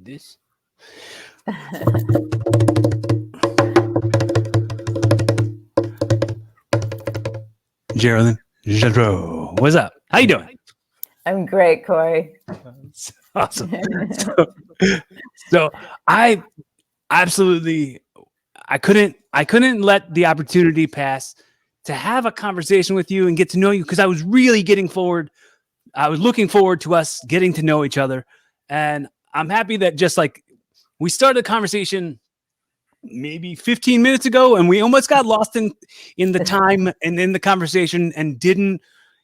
this. Geralyn Gendreau, what's up? How you doing? I'm great, Corey. Awesome. So I absolutely, I couldn't let the opportunity pass to have a conversation with you and get to know you, because I was really looking forward to us getting to know each other. And I'm happy that just like we started a conversation maybe 15 minutes ago and we almost got lost in the time and in the conversation and didn't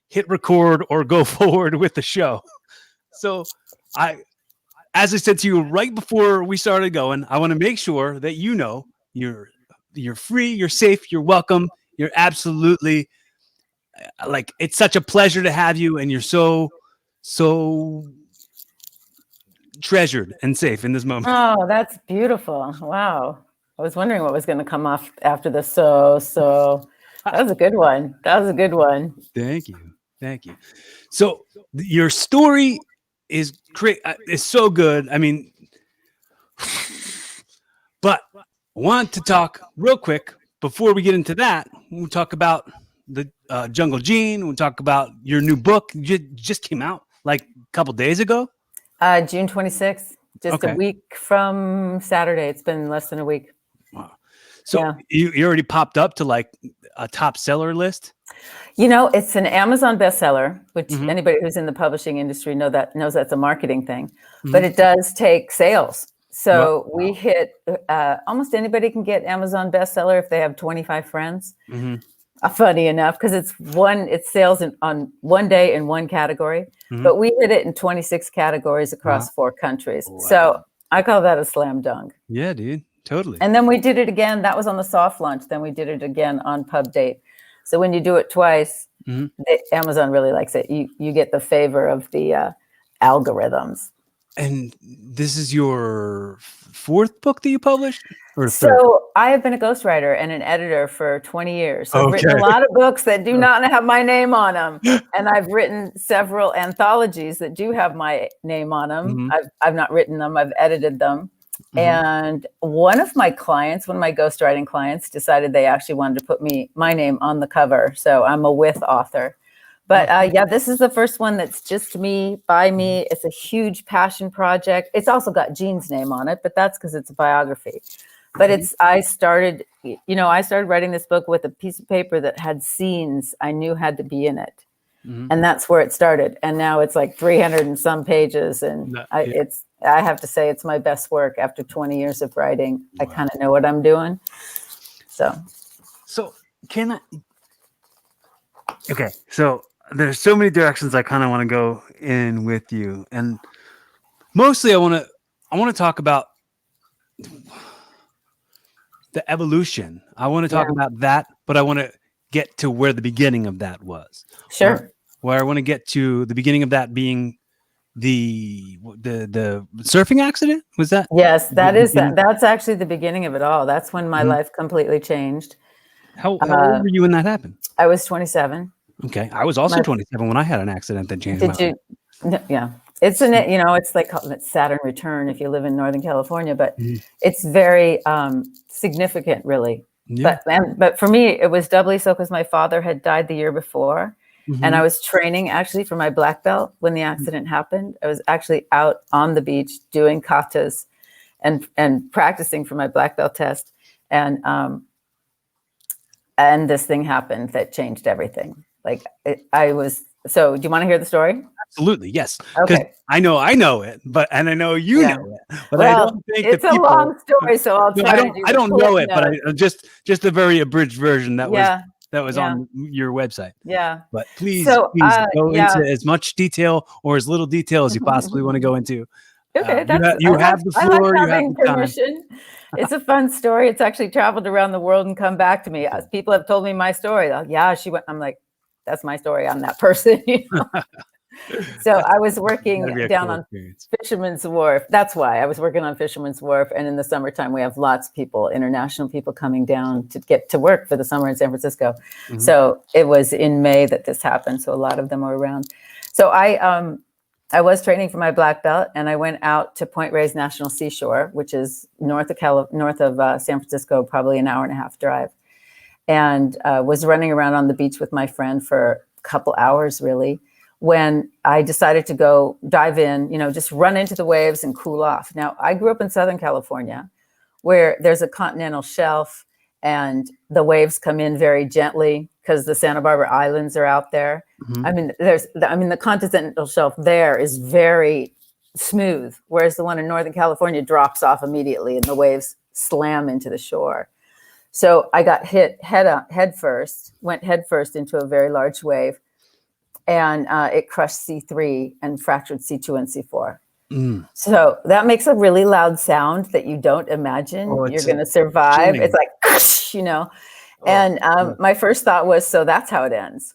hit record or go forward with the show. So as I said to you right before we started going, I want to make sure that you know you're free, you're safe, you're welcome. You're absolutely like, it's such a pleasure to have you, and you're so treasured and safe in this moment. Oh, that's beautiful. Wow. I was wondering what was going to come off after this. So that was a good one. Thank you. So your story is great. It's so good. I mean, but I want to talk real quick before we get into that. We'll talk about the Jungle Gene. We'll talk about your new book. Just came out like a couple days ago. June 26th, just Okay. a week from Saturday. It's been less than a week. Wow. So you already popped up to like a top seller list? You know, it's an Amazon bestseller, which anybody who's in the publishing industry knows that's a marketing thing, but it does take sales. So we hit almost anybody can get Amazon bestseller if they have 25 friends. Funny enough, because it's sales on one day in one category, but we hit it in 26 categories across 4 countries. Wow. So I call that a slam dunk. Yeah, dude, totally. And then we did it again. That was on the soft launch. Then we did it again on Pub Date. So when you do it twice, Amazon really likes it. You get the favor of the algorithms. And this is your 4th book that you published? Or so I have been a ghostwriter and an editor for 20 years. So I've written a lot of books that do not have my name on them. And I've written several anthologies that do have my name on them. I've not written them. I've edited them. And one of my ghostwriting clients decided they actually wanted to put my name on the cover. So I'm a with author. But this is the first one that's just me, by me. It's a huge passion project. It's also got Gene's name on it, but that's because it's a biography. But I started writing this book with a piece of paper that had scenes I knew had to be in it. And that's where it started. And now it's like 300 and some pages. And I have to say it's my best work after 20 years of writing. Wow. I kind of know what I'm doing. So can I? Okay. So there's so many directions I kind of want to go in with you. And mostly I want to talk about the evolution. I want to talk about that, but I want to get to where the beginning of that was. Sure. Where I want to get to the beginning of that being the surfing accident. Was that? Yes, that's actually the beginning of it all. That's when my life completely changed. How old were you when that happened? I was 27. Okay. I was also 27 when I had an accident that changed my life. Yeah. It's it's like Saturn return if you live in Northern California, but it's very significant, really. Yeah. But for me, it was doubly so because my father had died the year before, and I was training actually for my black belt when the accident happened. I was actually out on the beach doing katas and practicing for my black belt test, and this thing happened that changed everything. Like So, do you want to hear the story? Absolutely, yes. Okay. I know it, and I know you know it, but I don't think it's a long story, so I'll try. I don't know it, but just a very abridged version that was on your website. Yeah. But please go into as much detail or as little detail as you possibly want to go into. Okay, you have the floor. I like having permission. It's a fun story. It's actually traveled around the world and come back to me. As people have told me my story. She went. I'm like, that's my story. I'm that person. So I was working down on Fisherman's Wharf. That's why I was working on Fisherman's Wharf. And in the summertime, we have lots of people, international people coming down to get to work for the summer in San Francisco. So it was in May that this happened. So a lot of them were around. So I I was training for my black belt, and I went out to Point Reyes National Seashore, which is north of San Francisco, probably an hour and a half drive, and was running around on the beach with my friend for a couple hours, really, when I decided to go dive in, just run into the waves and cool off. Now, I grew up in Southern California, where there's a continental shelf and the waves come in very gently because the Santa Barbara Islands are out there. I mean, the continental shelf there is very smooth, whereas the one in Northern California drops off immediately and the waves slam into the shore. So I got hit went head first into a very large wave, and it crushed C3 and fractured C2 and C4. So that makes a really loud sound that you don't imagine you're going to survive. It's like, and my first thought was, so that's how it ends.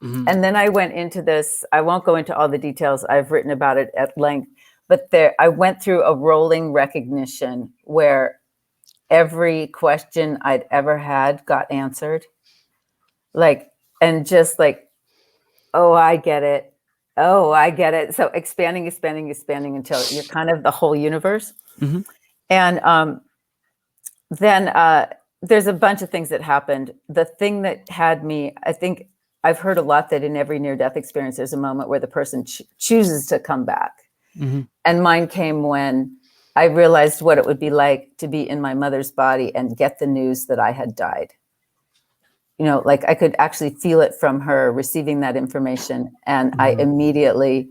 And then I went into this, I won't go into all the details, I've written about it at length, but I went through a rolling recognition where every question I'd ever had got answered. Oh, I get it. Oh, I get it. So expanding until you're kind of the whole universe. And then there's a bunch of things that happened. The thing that had me, I think I've heard a lot that in every near-death experience, there's a moment where the person chooses to come back. And mine came when I realized what it would be like to be in my mother's body and get the news that I had died. Like I could actually feel it from her receiving that information. And I immediately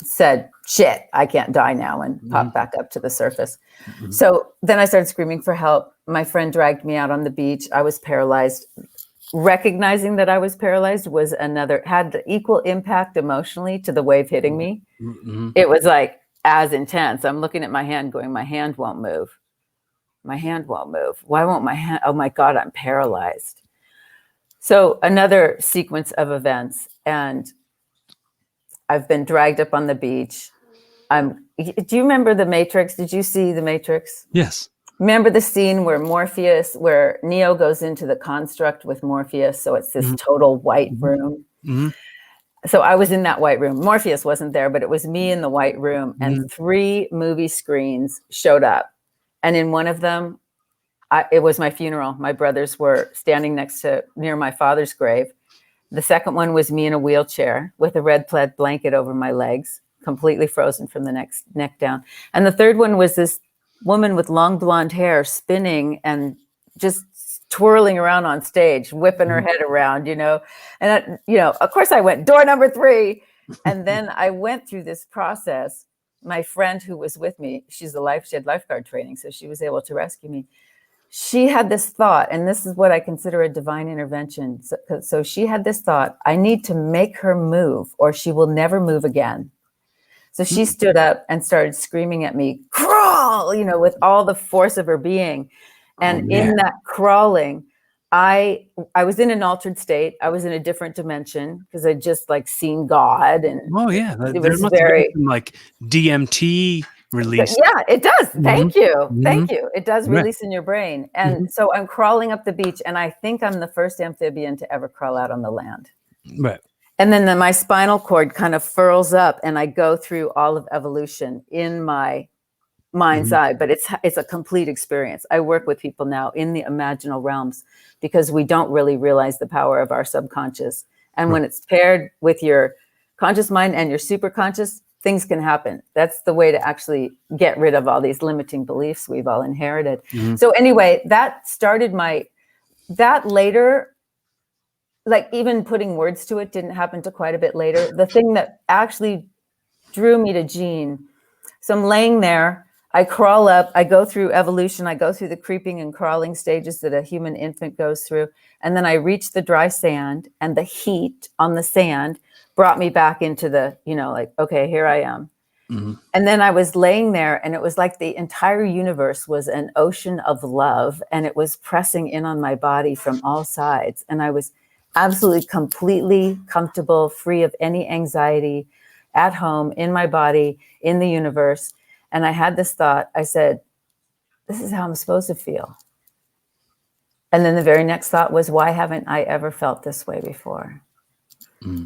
said, shit, I can't die now, and popped back up to the surface. So then I started screaming for help. My friend dragged me out on the beach. I was paralyzed. Recognizing that I was paralyzed had the equal impact emotionally to the wave hitting me. It was like as intense. I'm looking at my hand going, my hand won't move. My hand won't move. Why won't my hand? Oh my God, I'm paralyzed. So another sequence of events, and I've been dragged up on the beach. Do you remember The Matrix? Did you see The Matrix? Yes. Remember the scene where Neo goes into the construct with Morpheus? So it's this total white room. So I was in that white room. Morpheus wasn't there, but it was me in the white room, and 3 movie screens showed up. And in one of them, it was my funeral. My brothers were standing near my father's grave. The second one was me in a wheelchair with a red plaid blanket over my legs, completely frozen from the neck down. And the third one was this woman with long blonde hair spinning and just twirling around on stage, whipping her head around, And, of course I went, door number 3. And then I went through this process. My friend who was with me, she had lifeguard training, so she was able to rescue me. She had this thought, and this is what I consider a divine intervention. So she had this thought, I need to make her move or she will never move again. So she stood up and started screaming at me, crawl, with all the force of her being. And in that crawling, I was in an altered state. I was in a different dimension because I'd just seen God. And it was very like DMT release. Yeah, it does. Thank you. Thank you. It does release in your brain. And so I'm crawling up the beach, and I think I'm the first amphibian to ever crawl out on the land. Right. And then my spinal cord kind of furls up, and I go through all of evolution in my mind's eye, but it's a complete experience. I work with people now in the imaginal realms because we don't really realize the power of our subconscious. And when it's paired with your conscious mind and your superconscious, things can happen. That's the way to actually get rid of all these limiting beliefs we've all inherited. So anyway, that started that later, even putting words to it didn't happen to quite a bit later. The thing that actually drew me to Jean, so I'm laying there, I crawl up, I go through evolution, I go through the creeping and crawling stages that a human infant goes through. And then I reach the dry sand, and the heat on the sand brought me back into the, okay, here I am. And then I was laying there, and it was like the entire universe was an ocean of love, and it was pressing in on my body from all sides. And I was absolutely completely comfortable, free of any anxiety, at home, in my body, in the universe. And I had this thought, I said, this is how I'm supposed to feel. And then the very next thought was, why haven't I ever felt this way before?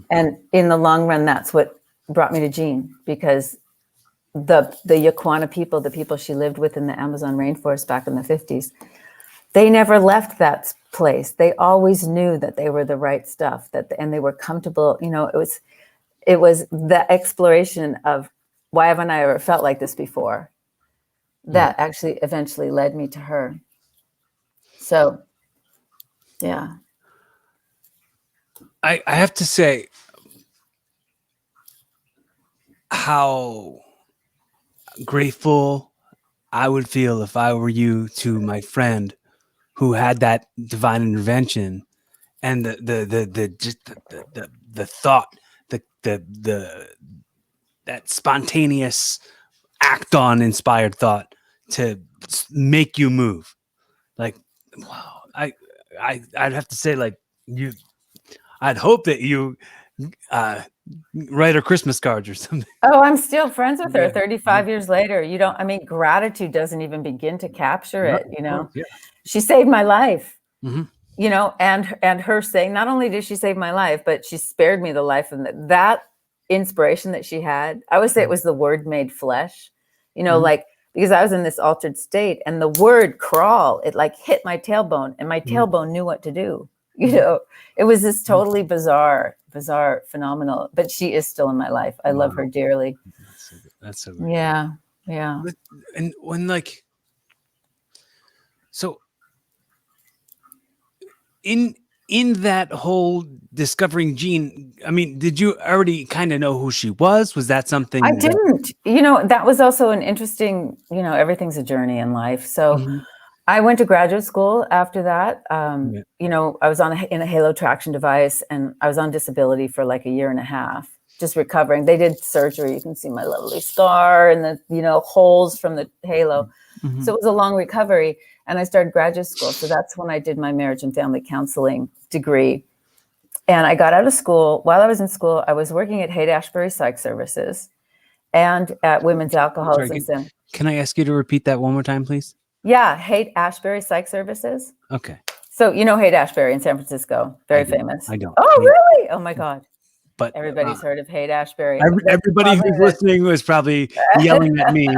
And in the long run, that's what brought me to Jean, because the Yaquana people, the people she lived with in the Amazon rainforest back in the 50s, they never left that place. They always knew that they were the right stuff, and they were comfortable. You know, it was the exploration of, why haven't I ever felt like this before, that actually eventually led me to her. So, yeah. I have to say how grateful I would feel if I were you to my friend who had that divine intervention, and the thought, that spontaneous act on inspired thought to make you move. Like, wow, I'd have to say, like, I'd hope that you write her Christmas cards or something. Oh, I'm still friends with her 35 years later. You don't, I mean, gratitude doesn't even begin to capture it, you know. She saved my life, you know, and her saying, not only did she save my life, but she spared me the life. And that inspiration that she had, I would say it was the Word made flesh, you know, like, because I was in this altered state, and the word crawl, it like hit my tailbone, and my tailbone knew what to do. You know, it was this totally bizarre, phenomenal, but she is still in my life. I love her dearly. That's so good. Yeah. And when, like, so in that whole discovering Jean, I mean, did you already kind of know who she was? Was that something I didn't? You know, that was also an interesting, you know, everything's a journey in life. So I went to graduate school after that. You know, I was in a halo traction device, and I was on disability for like a year and a half, just recovering. They did surgery. You can see my lovely scar and the, you know, holes from the halo. So it was a long recovery, and I started graduate school. So that's when I did my marriage and family counseling degree. And I got out of school. While I was in school, I was working at Haight-Ashbury Psych Services and at Women's Alcoholism Center. Can I ask you to repeat that one more time, please? Yeah, Haight-Ashbury Psych Services. Okay. So you know Haight-Ashbury in San Francisco, very famous. I don't. Oh, really? Oh my God. But everybody's heard of Haight-Ashbury. Everybody who's listening was probably yelling at me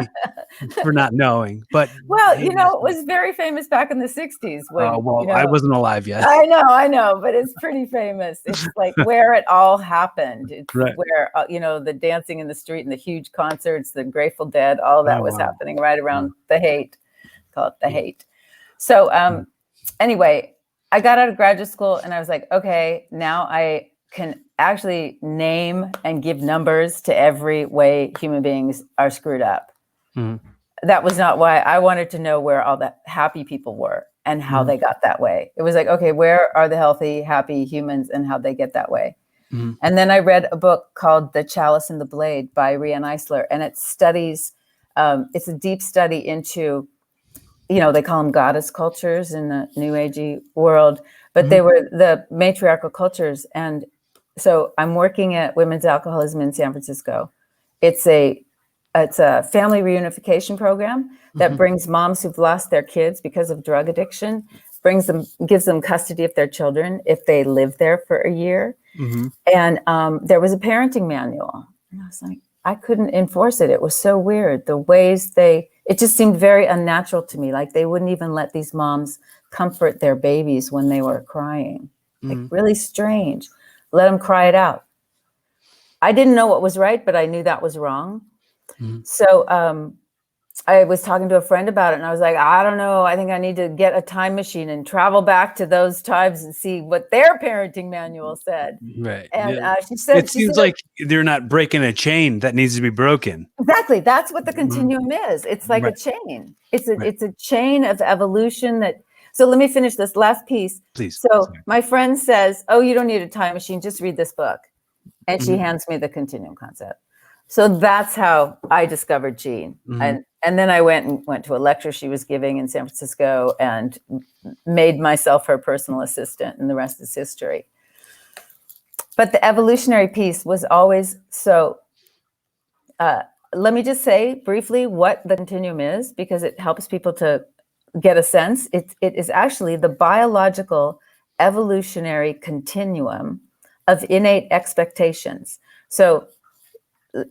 for not knowing. But well, you know, it was very famous back in the 60s. When, well, you know, I wasn't alive yet. I know, but it's pretty famous. It's like where it all happened. It's where, you know, the dancing in the street and the huge concerts, the Grateful Dead, all that was happening right around the Haight. Call it the Haight. So anyway, I got out of graduate school, and I was like, okay, now I can actually name and give numbers to every way human beings are screwed up. That was not why. I wanted to know where all the happy people were and how they got that way. It was like, okay, where are the healthy, happy humans and how they get that way? And then I read a book called The Chalice and the Blade by Riane Eisler, and it studies, it's a deep study into, you know, they call them goddess cultures in the New Agey world, but they were the matriarchal cultures. And so I'm working at Women's Alcoholism in San Francisco. It's a family reunification program that brings moms who've lost their kids because of drug addiction, gives them custody of their children if they live there for a year. And there was a parenting manual, and I was like, I couldn't enforce it. It was so weird. The ways it just seemed very unnatural to me. Like they wouldn't even let these moms comfort their babies when they were crying. Like really strange. Let them cry it out. I didn't know what was right, but I knew that was wrong. So I was talking to a friend about it, and I was like, I don't know. I think I need to get a time machine and travel back to those times and see what their parenting manual said. Right. And she said, it seems like they're not breaking a chain that needs to be broken. Exactly. That's what the continuum is. It's like a chain. It's a chain of evolution that. So let me finish this last piece. Please. So my friend says, oh, you don't need a time machine. Just read this book. And she hands me the continuum concept. So that's how I discovered Jean. And then I went to a lecture she was giving in San Francisco and made myself her personal assistant, and the rest is history. But the evolutionary piece was always so. Let me just say briefly what the continuum is, because it helps people to get a sense. It is actually the biological evolutionary continuum of innate expectations. So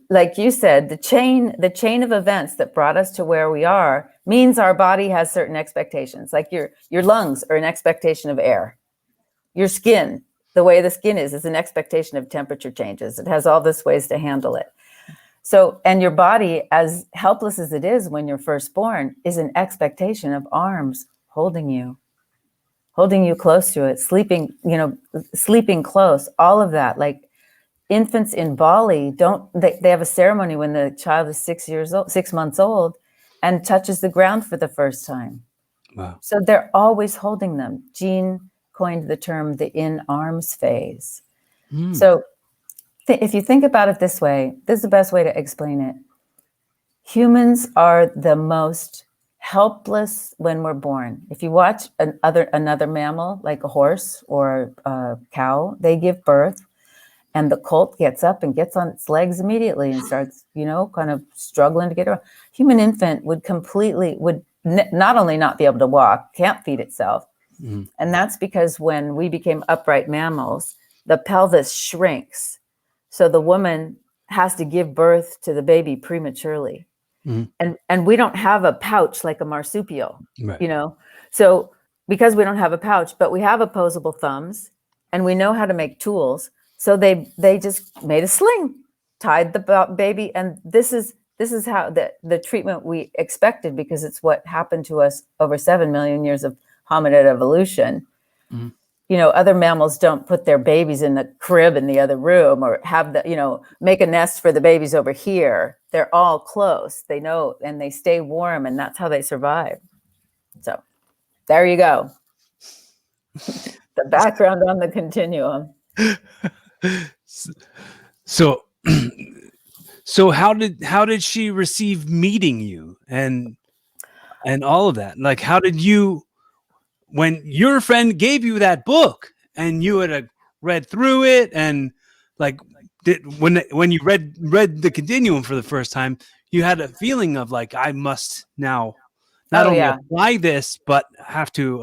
like you said, the chain of events that brought us to where we are means our body has certain expectations. Like your lungs are an expectation of air. Your skin, the way the skin is an expectation of temperature changes. It has all these ways to handle it. So, and your body, as helpless as it is when you're first born, is an expectation of arms holding you close to it, sleeping close, all of that. Like, infants in Bali they have a ceremony when the child is 6 months old and touches the ground for the first time. Wow. So they're always holding them. Jean coined the term the in arms phase. So if you think about it this way, this is the best way to explain it. Humans are the most helpless when we're born. If you watch another mammal, like a horse or a cow, they give birth. And the colt gets up and gets on its legs immediately and starts, kind of struggling to get around. Human infant would not only not be able to walk, can't feed itself. And that's because when we became upright mammals, the pelvis shrinks. So the woman has to give birth to the baby prematurely. And we don't have a pouch like a marsupial, right. So because we don't have a pouch, but we have opposable thumbs and we know how to make tools. So they just made a sling, tied the baby, and this is how the treatment we expected, because it's what happened to us over 7 million years of hominid evolution. Other mammals don't put their babies in the crib in the other room or have make a nest for the babies over here. They're all close. They know, and they stay warm, and that's how they survive. So there you go. The background on the continuum. So how did she receive meeting you and all of that? Like, how did you, when your friend gave you that book and you had read through it, and like, when you read the continuum for the first time, you had a feeling of like, I must now not only apply this, but have to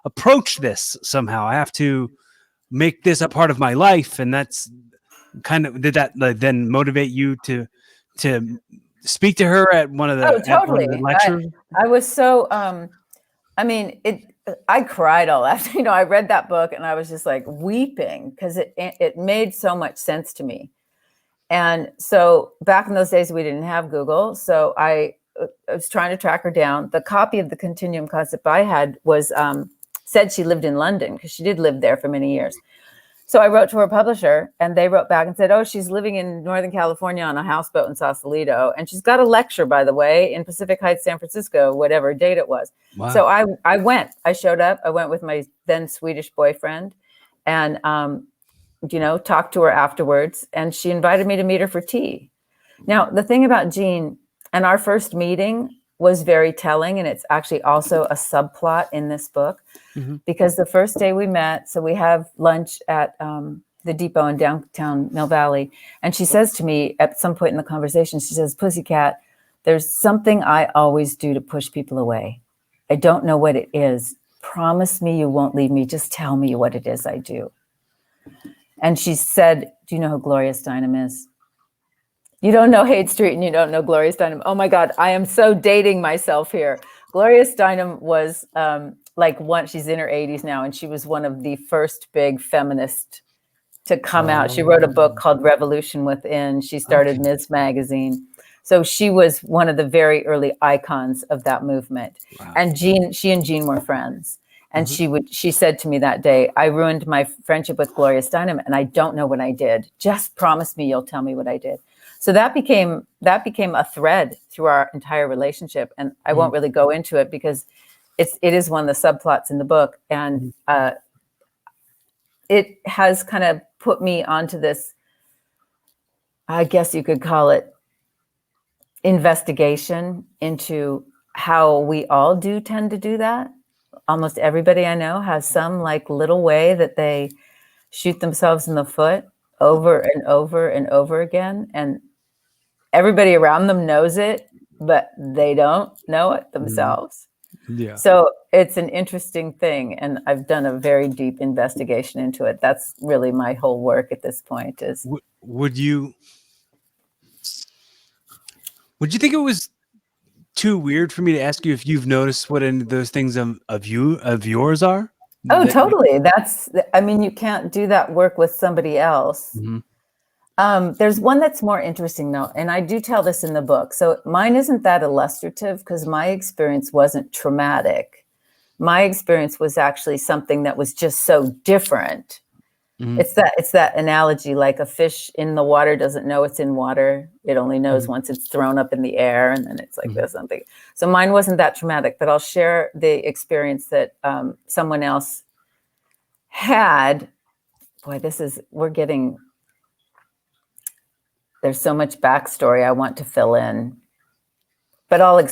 approach this somehow. I have to make this a part of my life. And that's kind of, did that then motivate you to speak to her at one of the, totally. One of the lectures? I was so, I cried all after, I read that book and I was just like weeping because it made so much sense to me. And so back in those days, we didn't have Google. So I was trying to track her down. The copy of the Continuum Concept I had was, said she lived in London, because she did live there for many years. So I wrote to her publisher and they wrote back and said, oh, she's living in Northern California on a houseboat in Sausalito. And she's got a lecture, by the way, in Pacific Heights, San Francisco, whatever date it was. Wow. So I went, I showed up, I went with my then Swedish boyfriend and, talked to her afterwards. And she invited me to meet her for tea. Now, the thing about Jean and our first meeting was very telling. And it's actually also a subplot in this book. Because the first day we met, so we have lunch at the depot in downtown Mill Valley. And she says to me at some point in the conversation, she says, Pussycat, there's something I always do to push people away. I don't know what it is. Promise me you won't leave me. Just tell me what it is I do. And she said, do you know who Gloria Steinem is? You don't know Haight Street and you don't know Gloria Steinem. Oh my God, I am so dating myself here. Gloria Steinem was she's in her 80s now, and she was one of the first big feminists to come out. She wrote a book called Revolution Within. She started Ms. Magazine. So she was one of the very early icons of that movement. Wow. And she and Jean were friends. And she said to me that day, I ruined my friendship with Gloria Steinem and I don't know what I did. Just promise me you'll tell me what I did. So that became a thread through our entire relationship. And I won't really go into it because it is one of the subplots in the book. And it has kind of put me onto this, I guess you could call it, investigation into how we all do tend to do that. Almost everybody I know has some little way that they shoot themselves in the foot over and over and over again. And everybody around them knows it, but they don't know it themselves. Yeah. So it's an interesting thing. And I've done a very deep investigation into it. That's really my whole work at this point is. Would you Would you think it was too weird for me to ask you if you've noticed what any of those things of yours are? Oh, That totally. I mean, you can't do that work with somebody else. There's one that's more interesting though, and I do tell this in the book. So mine isn't that illustrative because my experience wasn't traumatic. My experience was actually something that was just so different. It's that analogy, like a fish in the water doesn't know it's in water. It only knows once it's thrown up in the air, and then it's like there's something. So mine wasn't that traumatic, but I'll share the experience that someone else had. Boy, there's so much backstory I want to fill in, but I'll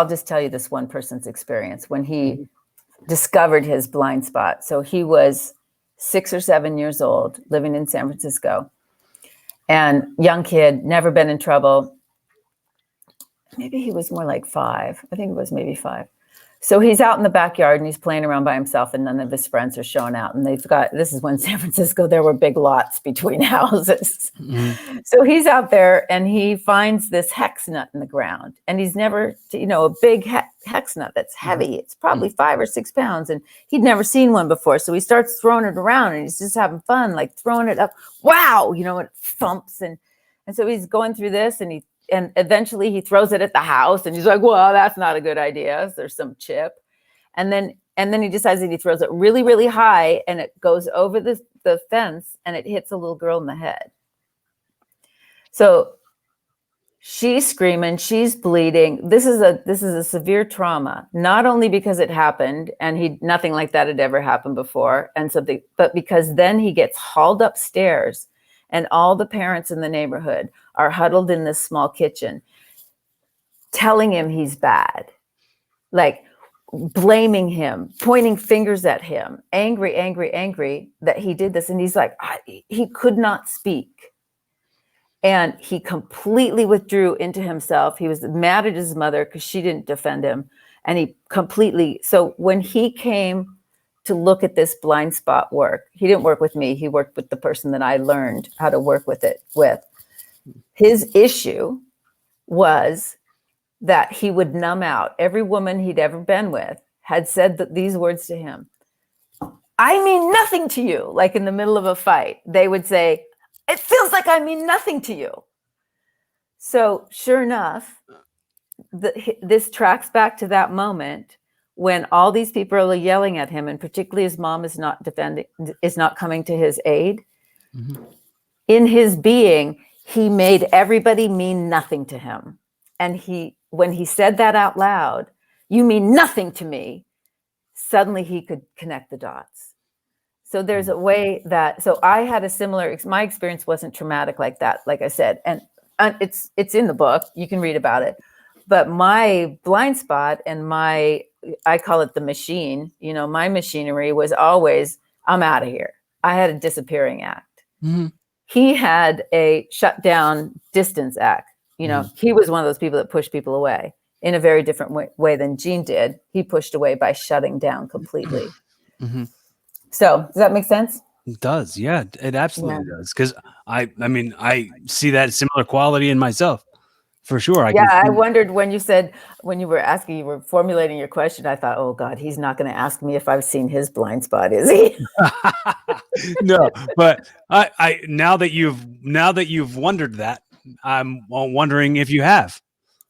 just tell you this one person's experience when he discovered his blind spot. So he was 6 or 7 years old, living in San Francisco, and young kid, never been in trouble. Maybe he was more like 5. I think it was maybe 5. So he's out in the backyard and he's playing around by himself, and none of his friends are showing out. And this is when San Francisco, there were big lots between houses. So he's out there and he finds this hex nut in the ground, and he's never, a big hex nut that's heavy. It's probably 5 or 6 pounds, and he'd never seen one before. So he starts throwing it around and he's just having fun, like throwing it up. Wow. It thumps. And so he's going through this, and eventually he throws it at the house, and he's like, well, that's not a good idea. There's some chip. And then he decides that he throws it really, really high, and it goes over the fence, and it hits a little girl in the head. So she's screaming, she's bleeding. This is a severe trauma, not only because it happened and nothing like that had ever happened before, but because then he gets hauled upstairs, and all the parents in the neighborhood are huddled in this small kitchen, telling him he's bad, like blaming him, pointing fingers at him, angry that he did this. And he's like, he could not speak. And he completely withdrew into himself. He was mad at his mother because she didn't defend him. And so when he came to look at this blind spot work, he didn't work with me. He worked with the person that I learned how to work with it with. His issue was that he would numb out. Every woman he'd ever been with had said these words to him. I mean nothing to you. Like in the middle of a fight, they would say, it feels like I mean nothing to you. So sure enough, this tracks back to that moment when all these people are yelling at him, and particularly his mom is not coming to his aid. In his being, he made everybody mean nothing to him. And when he said that out loud, you mean nothing to me, suddenly he could connect the dots. So there's a way so I had my experience wasn't traumatic like that, like I said, and it's in the book, you can read about it. But my blind spot and I call it the machine, my machinery was always, I'm out of here. I had a disappearing act. He had a shut down distance act. He was one of those people that pushed people away in a very different way than Gene did. He pushed away by shutting down completely. So does that make sense? It does. Yeah, it absolutely does. Because I see that similar quality in myself. For sure. I wondered when you were formulating your question, I thought, oh God, he's not going to ask me if I've seen his blind spot, is he? No, but I now that you've wondered that, I'm wondering if you have.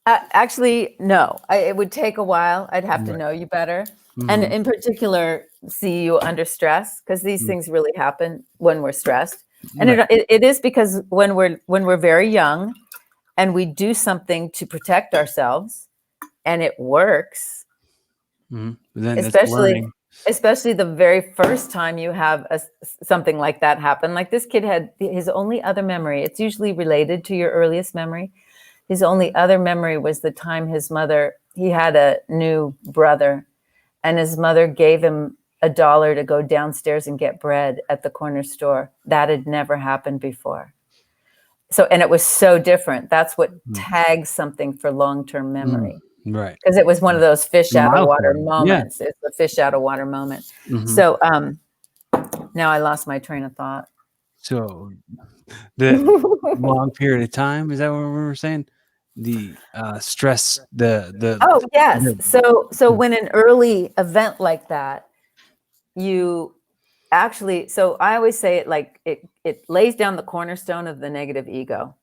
Actually, no. It would take a while. I'd have to know you better, and in particular, see you under stress, because these things really happen when we're stressed, and it is because when we're very young. And we do something to protect ourselves, and it works. Especially the very first time you have something like that happen. Like this kid had his only other memory. It's usually related to your earliest memory. His only other memory was the time he had a new brother, and his mother gave him $1 to go downstairs and get bread at the corner store. That had never happened before. So, and it was so different. That's what tags something for long-term memory. Right. Because it was one of those fish out of water moments. Yeah. It's a fish out of water moment. So now I lost my train of thought. So the long period of time, is that what we were saying? stress, Oh, yes. So when an early event like that, you actually, so I always say it like it lays down the cornerstone of the negative ego.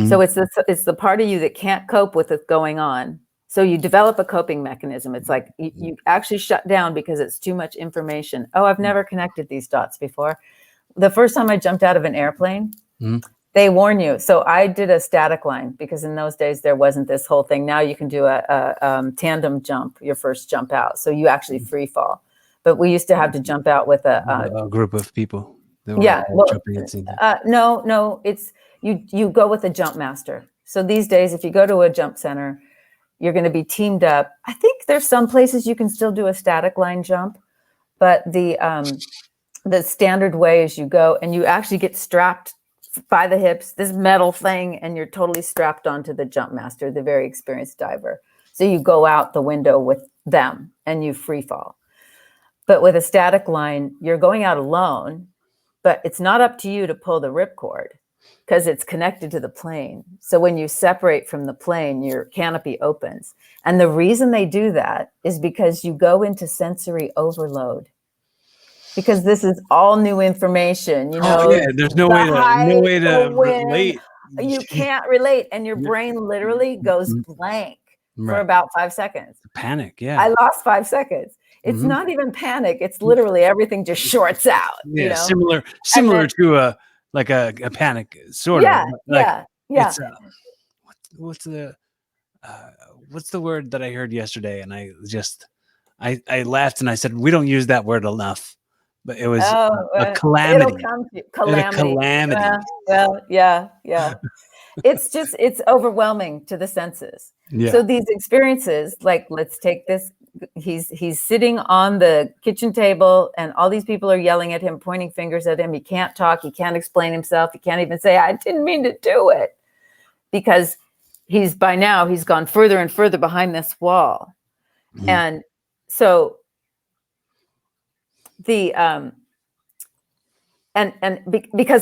So it's the part of you that can't cope with what's going on. So you develop a coping mechanism. It's like you actually shut down because it's too much information. Oh, I've never connected these dots before. The first time I jumped out of an airplane, they warn you. So I did a static line because in those days there wasn't this whole thing. Now you can do a tandem jump, your first jump out. So you actually free fall. But we used to have to jump out with a group of people. Yeah, well, no, it's you go with a jump master. So these days, if you go to a jump center, you're going to be teamed up. I think there's some places you can still do a static line jump, but the standard way is you go and you actually get strapped by the hips, this metal thing, and you're totally strapped onto the jump master, the very experienced diver. So you go out the window with them and you free fall. But with a static line, you're going out alone, but it's not up to you to pull the ripcord because it's connected to the plane. So when you separate from the plane, your canopy opens. And the reason they do that is because you go into sensory overload. Because this is all new information, you know. Oh, yeah, there's no way to relate. You can't relate, and your brain literally goes blank for about 5 seconds. Panic, yeah. I lost 5 seconds. It's not even panic. It's literally everything just shorts out. Yeah, you know? similar to a panic, sort of. Yeah. It's, what's the word that I heard yesterday? And I laughed and I said, we don't use that word enough. But it was a calamity. It'll come to you. Calamity. Well, yeah. It's overwhelming to the senses. Yeah. So these experiences, like, let's take this. He's sitting on the kitchen table and all these people are yelling at him, pointing fingers at him. He can't talk. He can't explain himself. He can't even say, I didn't mean to do it. Because by now he's gone further and further behind this wall. And so because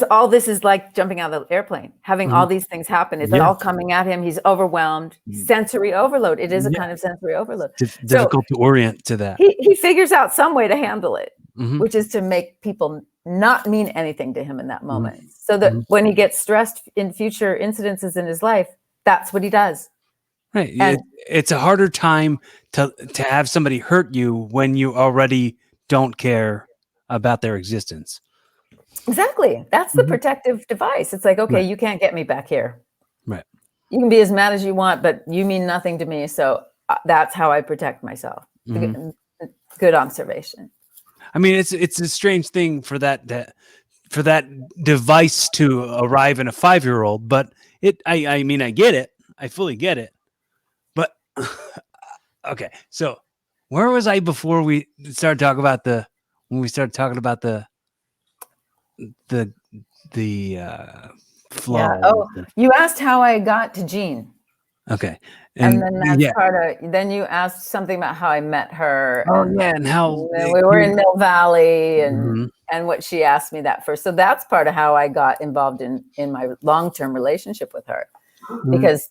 all this is like jumping out of the airplane, having all these things happen, it's all coming at him. He's overwhelmed. Sensory overload. It is a kind of sensory overload. Difficult to orient to that. He figures out some way to handle it, which is to make people not mean anything to him in that moment. So that when he gets stressed in future incidences in his life, that's what he does. Right. And it's a harder time to have somebody hurt you when you already don't care about their existence. Exactly. That's the protective device. It's like, okay, you can't get me back here. Right. You can be as mad as you want, but you mean nothing to me. So that's how I protect myself. Good observation. I mean, it's a strange thing for that device to arrive in a 5-year-old, but I mean, I get it. I fully get it. But okay, so where was I before we started talking about the flow? Yeah. Oh, you asked how I got to Jean. Okay. And then that's part of, then you asked something about how I met her. Oh, and how we were in Mill Valley and what she asked me that first. So that's part of how I got involved in my long-term relationship with her, because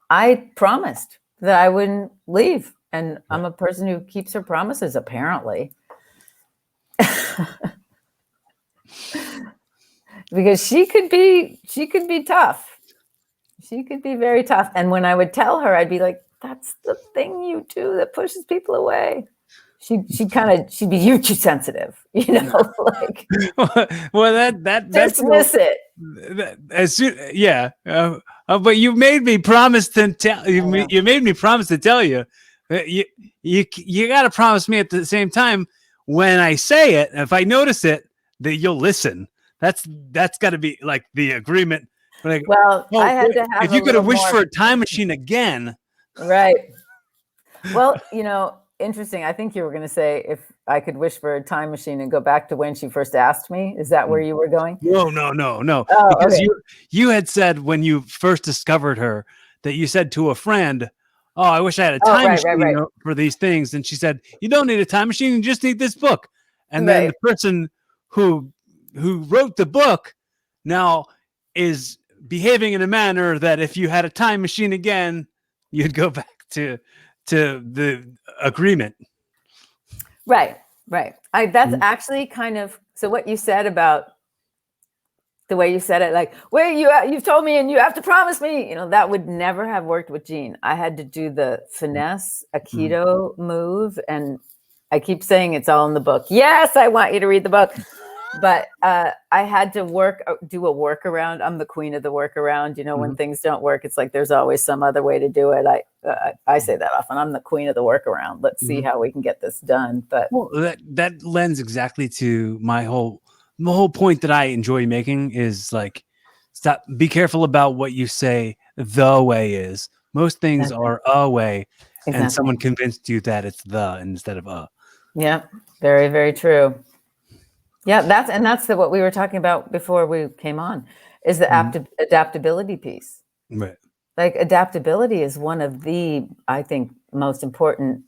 I promised that I wouldn't leave. And I'm a person who keeps her promises, apparently. Because she could be tough. She could be very tough. And when I would tell her, I'd be like, that's the thing you do that pushes people away. She'd be, you're too sensitive, you know, like. Well, that's dismiss it. As soon, but you made me promise to tell you. You made me promise to tell you. You got to promise me at the same time when I say it. If I notice it, that you'll listen. That's got to be like the agreement. Like, I had to have. If you could have wished for a time machine again, right? Well, you know, interesting. I think you were going to say if I could wish for a time machine and go back to when she first asked me. Is that where you were going? No. Oh, because okay. you had said when you first discovered her that you said to a friend, "Oh, I wish I had a time machine for these things." And she said, "You don't need a time machine. You just need this book." And then the person who wrote the book now is behaving in a manner that if you had a time machine again, you'd go back to the agreement. Right. That's actually kind of, so what you said about the way you said it, like, wait, you've told me and you have to promise me, that would never have worked with Gene. I had to do the finesse, Aikido move. And I keep saying it's all in the book. Yes, I want you to read the book. But I had to do a workaround. I'm the queen of the workaround. When things don't work, it's like there's always some other way to do it. I say that often. I'm the queen of the workaround. Let's see how we can get this done. But that lends exactly to my whole point that I enjoy making is like, be careful about what you say the way is. Most things are a way, and someone convinced you that it's the instead of a. Yeah, very, very true. Yeah, that's what we were talking about before we came on, is the adaptability piece. Right. Like adaptability is one of the, I think, most important.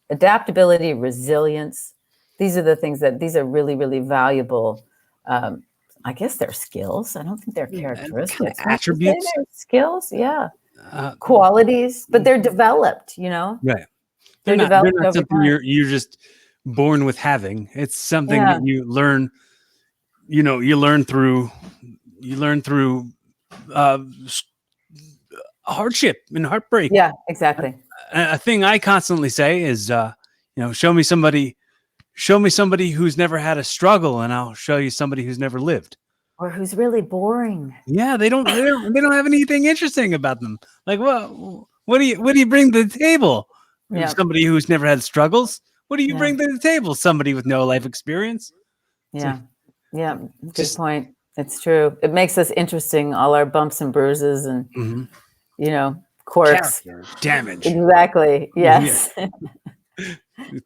Adaptability, resilience. These are the things these are really, really valuable. I guess they're skills. I don't think they're characteristics. Attributes. They're skills, yeah. Qualities, but they're developed, Right. They're developed not over something time. you're just born with having. It's something that you learn. You learn through hardship and heartbreak. Yeah, exactly. A thing I constantly say is, show me somebody who's never had a struggle, and I'll show you somebody who's never lived, or who's really boring. Yeah, they don't have anything interesting about them. Like, well, what do you bring to the table? Yeah. Somebody who's never had struggles. What do you bring to the table? Somebody with no life experience. Yeah. Yeah. Good point. It's true. It makes us interesting. All our bumps and bruises and, quirks. Character damage. Exactly. Yes. Yeah.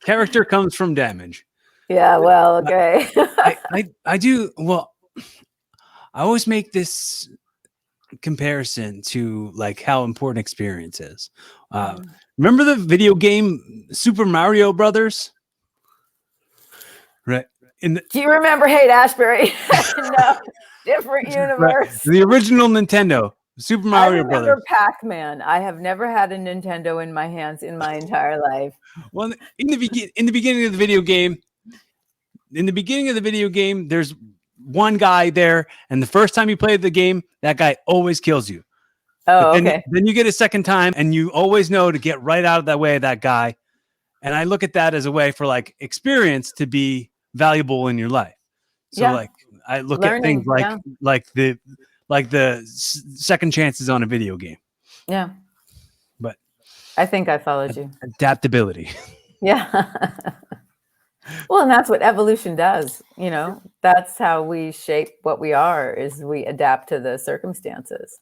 Character comes from damage. Yeah. Well, okay. I do. Well, I always make this comparison to like how important experience is. Remember the video game Super Mario Brothers? Right. Do you remember Haight-Ashbury? No, different universe. Right. The original Nintendo, Super Mario Brothers. I remember Pac-Man. I have never had a Nintendo in my hands in my entire life. Well, in the beginning of the video game, there's one guy there, and the first time you play the game, that guy always kills you. Oh, okay. Then you get a second time, and you always know to get right out of that way of that guy. And I look at that as a way for like experience to be valuable in your life. So like I look at things like the second chances on a video game. Yeah. But I think I followed you. Adaptability. Yeah. Well, and that's what evolution does. That's how we shape what we are, is we adapt to the circumstances.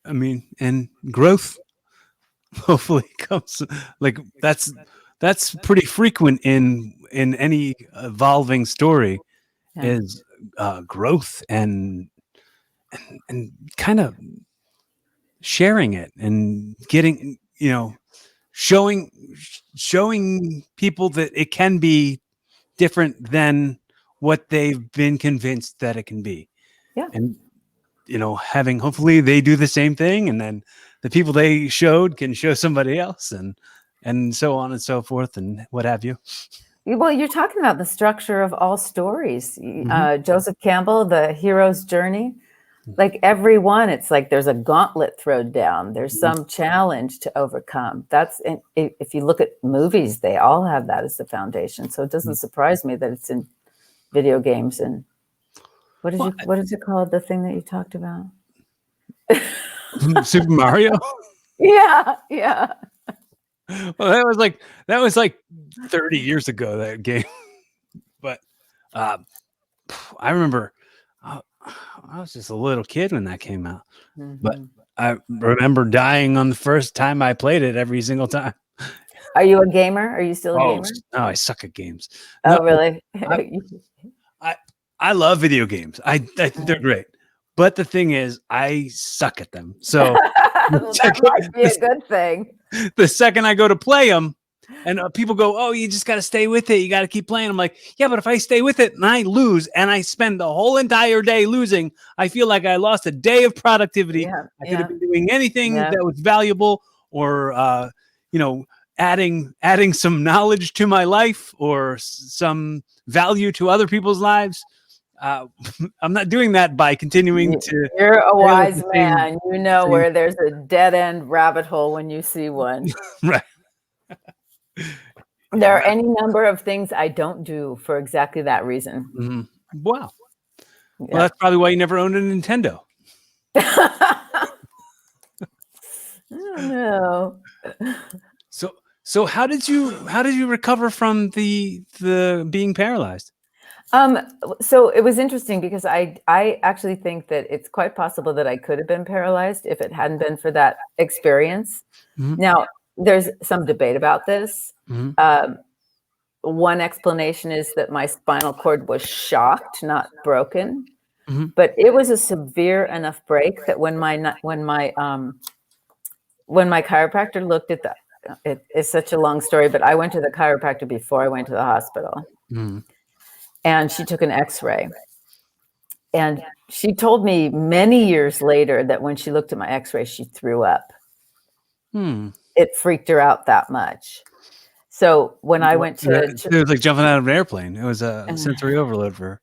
I mean, and growth hopefully comes like that's pretty frequent in any evolving story is growth and kind of sharing it and getting, showing people that it can be different than what they've been convinced that it can be. Yeah. And, having, hopefully they do the same thing. And then the people they showed can show somebody else and so on and so forth and what have you. Well, you're talking about the structure of all stories. Joseph Campbell, The Hero's Journey, like every one, it's like there's a gauntlet thrown down. There's some challenge to overcome. If you look at movies, they all have that as the foundation. So it doesn't surprise me that it's in video games. And what is it called? The thing that you talked about? Super Mario? Yeah. Yeah. Well, that was like 30 years ago, that game. But I remember I was just a little kid when that came out. But I remember dying on the first time I played it every single time. Are you a gamer? Are you still a gamer? No, I suck at games. Oh, really? I love video games. I think they're great. But the thing is, I suck at them. So that might be a good thing. The second I go to play them, And people go, oh, you just got to stay with it. You got to keep playing. I'm like, yeah, but if I stay with it and I lose and I spend the whole entire day losing, I feel like I lost a day of productivity. I could have been doing anything that was valuable, or, adding some knowledge to my life or some value to other people's lives. I'm not doing that by continuing to. You're a wise man. You know where there's a dead end rabbit hole when you see one. Right. There are any number of things I don't do for exactly that reason. Mm-hmm. Wow. Yeah. Well, that's probably why you never owned a Nintendo. I don't know. So how did you recover from the being paralyzed? So it was interesting because I actually think that it's quite possible that I could have been paralyzed if it hadn't been for that experience. Mm-hmm. Now, there's some debate about this. Mm-hmm. One explanation is that my spinal cord was shocked, not broken. Mm-hmm. But it was a severe enough break that when my chiropractor looked at that, it's such a long story, but I went to the chiropractor before I went to the hospital. Mm-hmm. And she took an X-ray. And she told me many years later that when she looked at my X-ray, she threw up. It freaked her out that much. So when I went to... It was like jumping out of an airplane. It was a sensory overload for her.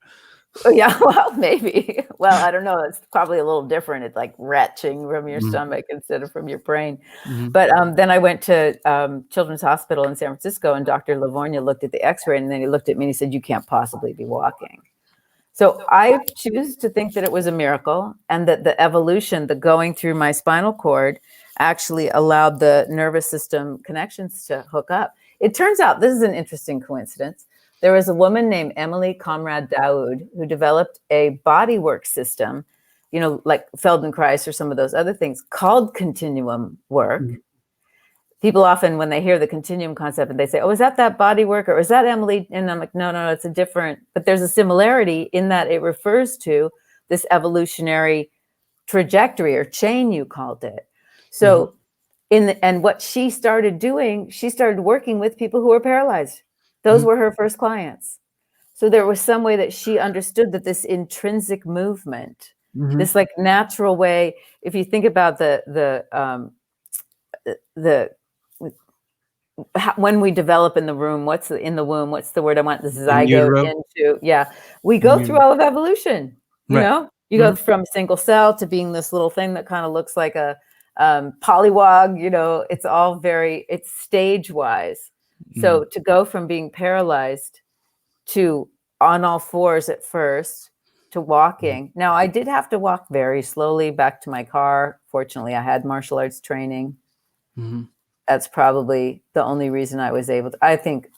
Yeah, well, maybe. Well, I don't know. It's probably a little different. It's like retching from your stomach instead of from your brain. Mm-hmm. But then I went to Children's Hospital in San Francisco, and Dr. Livornia looked at the X-ray, and then he looked at me and he said, "You can't possibly be walking." So I choose to think that it was a miracle, and that the evolution, the going through my spinal cord, actually allowed the nervous system connections to hook up. It turns out, this is an interesting coincidence. There was a woman named Emily Comrade Daoud who developed a bodywork system, like Feldenkrais or some of those other things, called continuum work. Mm-hmm. People often, when they hear the continuum concept, and they say, "Oh, is that bodywork, or is that Emily?" And I'm like, no, it's a different, but there's a similarity in that it refers to this evolutionary trajectory or chain, you called it. So, and what she started doing, she started working with people who were paralyzed. Those were her first clients. So there was some way that she understood that this intrinsic movement, this like natural way, if you think about when we develop in the womb, what's the word I want? The zygote into, we go through all of evolution, you know? You go from single cell to being this little thing that kind of looks like a polywog, it's all it's stage wise. So to go from being paralyzed to on all fours at first to walking. Now, I did have to walk very slowly back to my car. Fortunately, I had martial arts training. Mm-hmm. That's probably the only reason I was able to.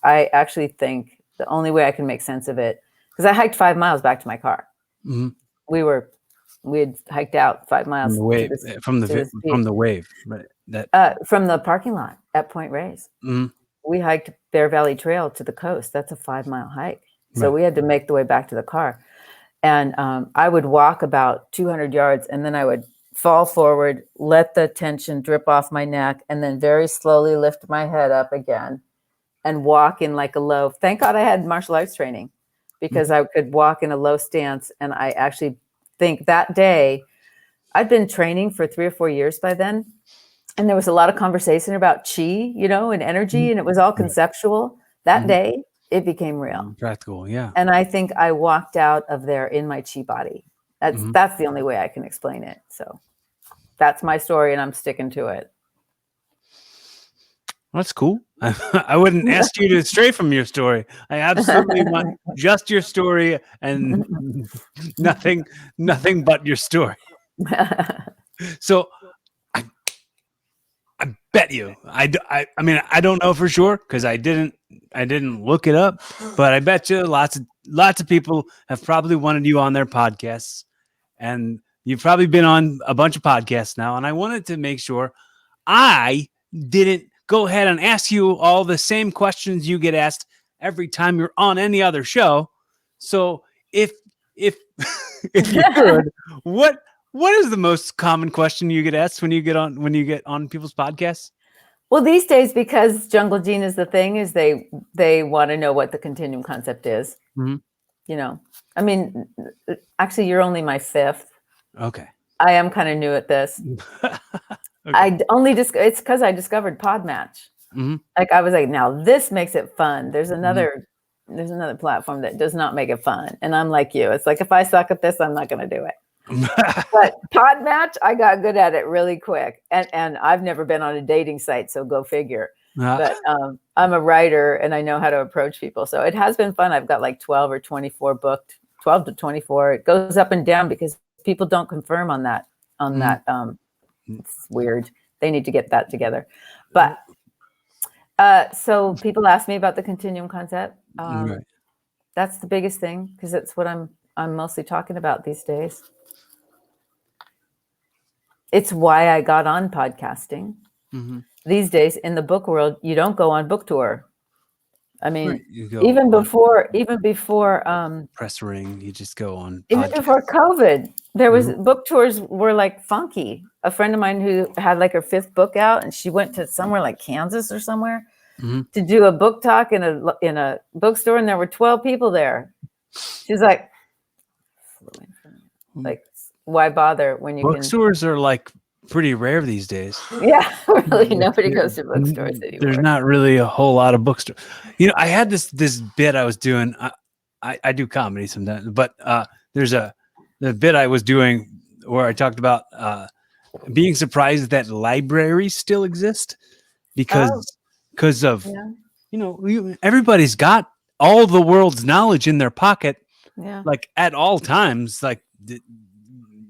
I actually think the only way I can make sense of it, because I hiked 5 miles back to my car. Mm-hmm. We had hiked out 5 miles from the wave, right? From the parking lot at Point Reyes. Mm-hmm. We hiked Bear Valley Trail to the coast. That's a 5-mile hike. So we had to make the way back to the car. And I would walk about 200 yards, and then I would fall forward, let the tension drip off my neck, and then very slowly lift my head up again and walk in like a low. Thank God I had martial arts training, because I could walk in a low stance. And I actually think that day, I'd been training for 3 or 4 years by then. And there was a lot of conversation about chi, and energy, and it was all conceptual. That day, it became real. Practical, yeah. And I think I walked out of there in my chi body. That's the only way I can explain it. So that's my story, and I'm sticking to it. That's cool. I wouldn't ask you to stray from your story. I absolutely want just your story and nothing but your story. So I bet you. I mean, I don't know for sure because I didn't look it up, but I bet you lots of people have probably wanted you on their podcasts, and you've probably been on a bunch of podcasts now. And I wanted to make sure I didn't go ahead and ask you all the same questions you get asked every time you're on any other show. So if if you could, what is the most common question you get asked when you get on people's podcasts? Well, these days, because Jungle Gene is the thing, is they want to know what the continuum concept is. Mhm. You know, I mean, actually, you're only my fifth. Okay. I am kind of new at this. Okay. It's because I discovered Podmatch. Mhm. Like I was like, now this makes it fun. Mhm. There's another platform that does not make it fun. And I'm like you. It's like, if I suck at this, I'm not going to do it. But Podmatch, I got good at it really quick. And I've never been on a dating site, so go figure. But I'm a writer and I know how to approach people. So it has been fun. I've got like 12 or 24 booked, 12 to 24. It goes up and down because people don't confirm on that. It's weird. They need to get that together. But so people ask me about the continuum concept. Right. That's the biggest thing because it's what I'm mostly talking about these days. It's why I got on podcasting. Mm-hmm. These days in the book world, you don't go on book tour. I mean, right. even before press ring, you just go on. Even before COVID, there was book tours were like funky. A friend of mine who had like her 5th book out, and she went to somewhere like Kansas or somewhere to do a book talk in a bookstore, and there were 12 people there. She's like, why bother when you bookstores are like pretty rare these days. Yeah, really, nobody goes to bookstores anymore. There's not really a whole lot of bookstores. You know, I had this bit I was doing. I do comedy sometimes, but there's the bit I was doing where I talked about being surprised that libraries still exist because of you know, everybody's got all the world's knowledge in their pocket, like at all times. Like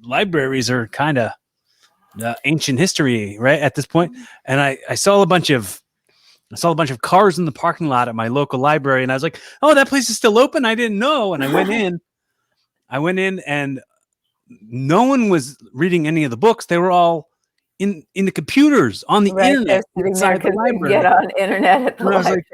libraries are kind of ancient history, right, at this point. And I saw a bunch of cars in the parking lot at my local library, and I was like, oh, that place is still open? I didn't know. And I went in and no one was reading any of the books. They were all in the computers on the internet inside the library. Get on internet at the library.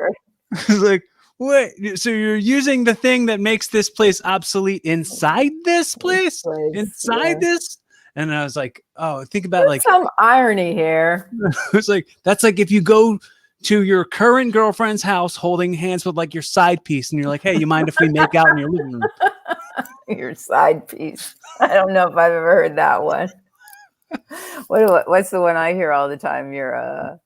I was like, wait, so you're using the thing that makes this place obsolete inside this place? Inside this? And I was like, oh, think about There's some irony here. It's like, that's like if you go to your current girlfriend's house holding hands with like your side piece, and you're like, hey, you mind if we make out in your living room? Your side piece. I don't know if I've ever heard that one. What's the one I hear all the time? You're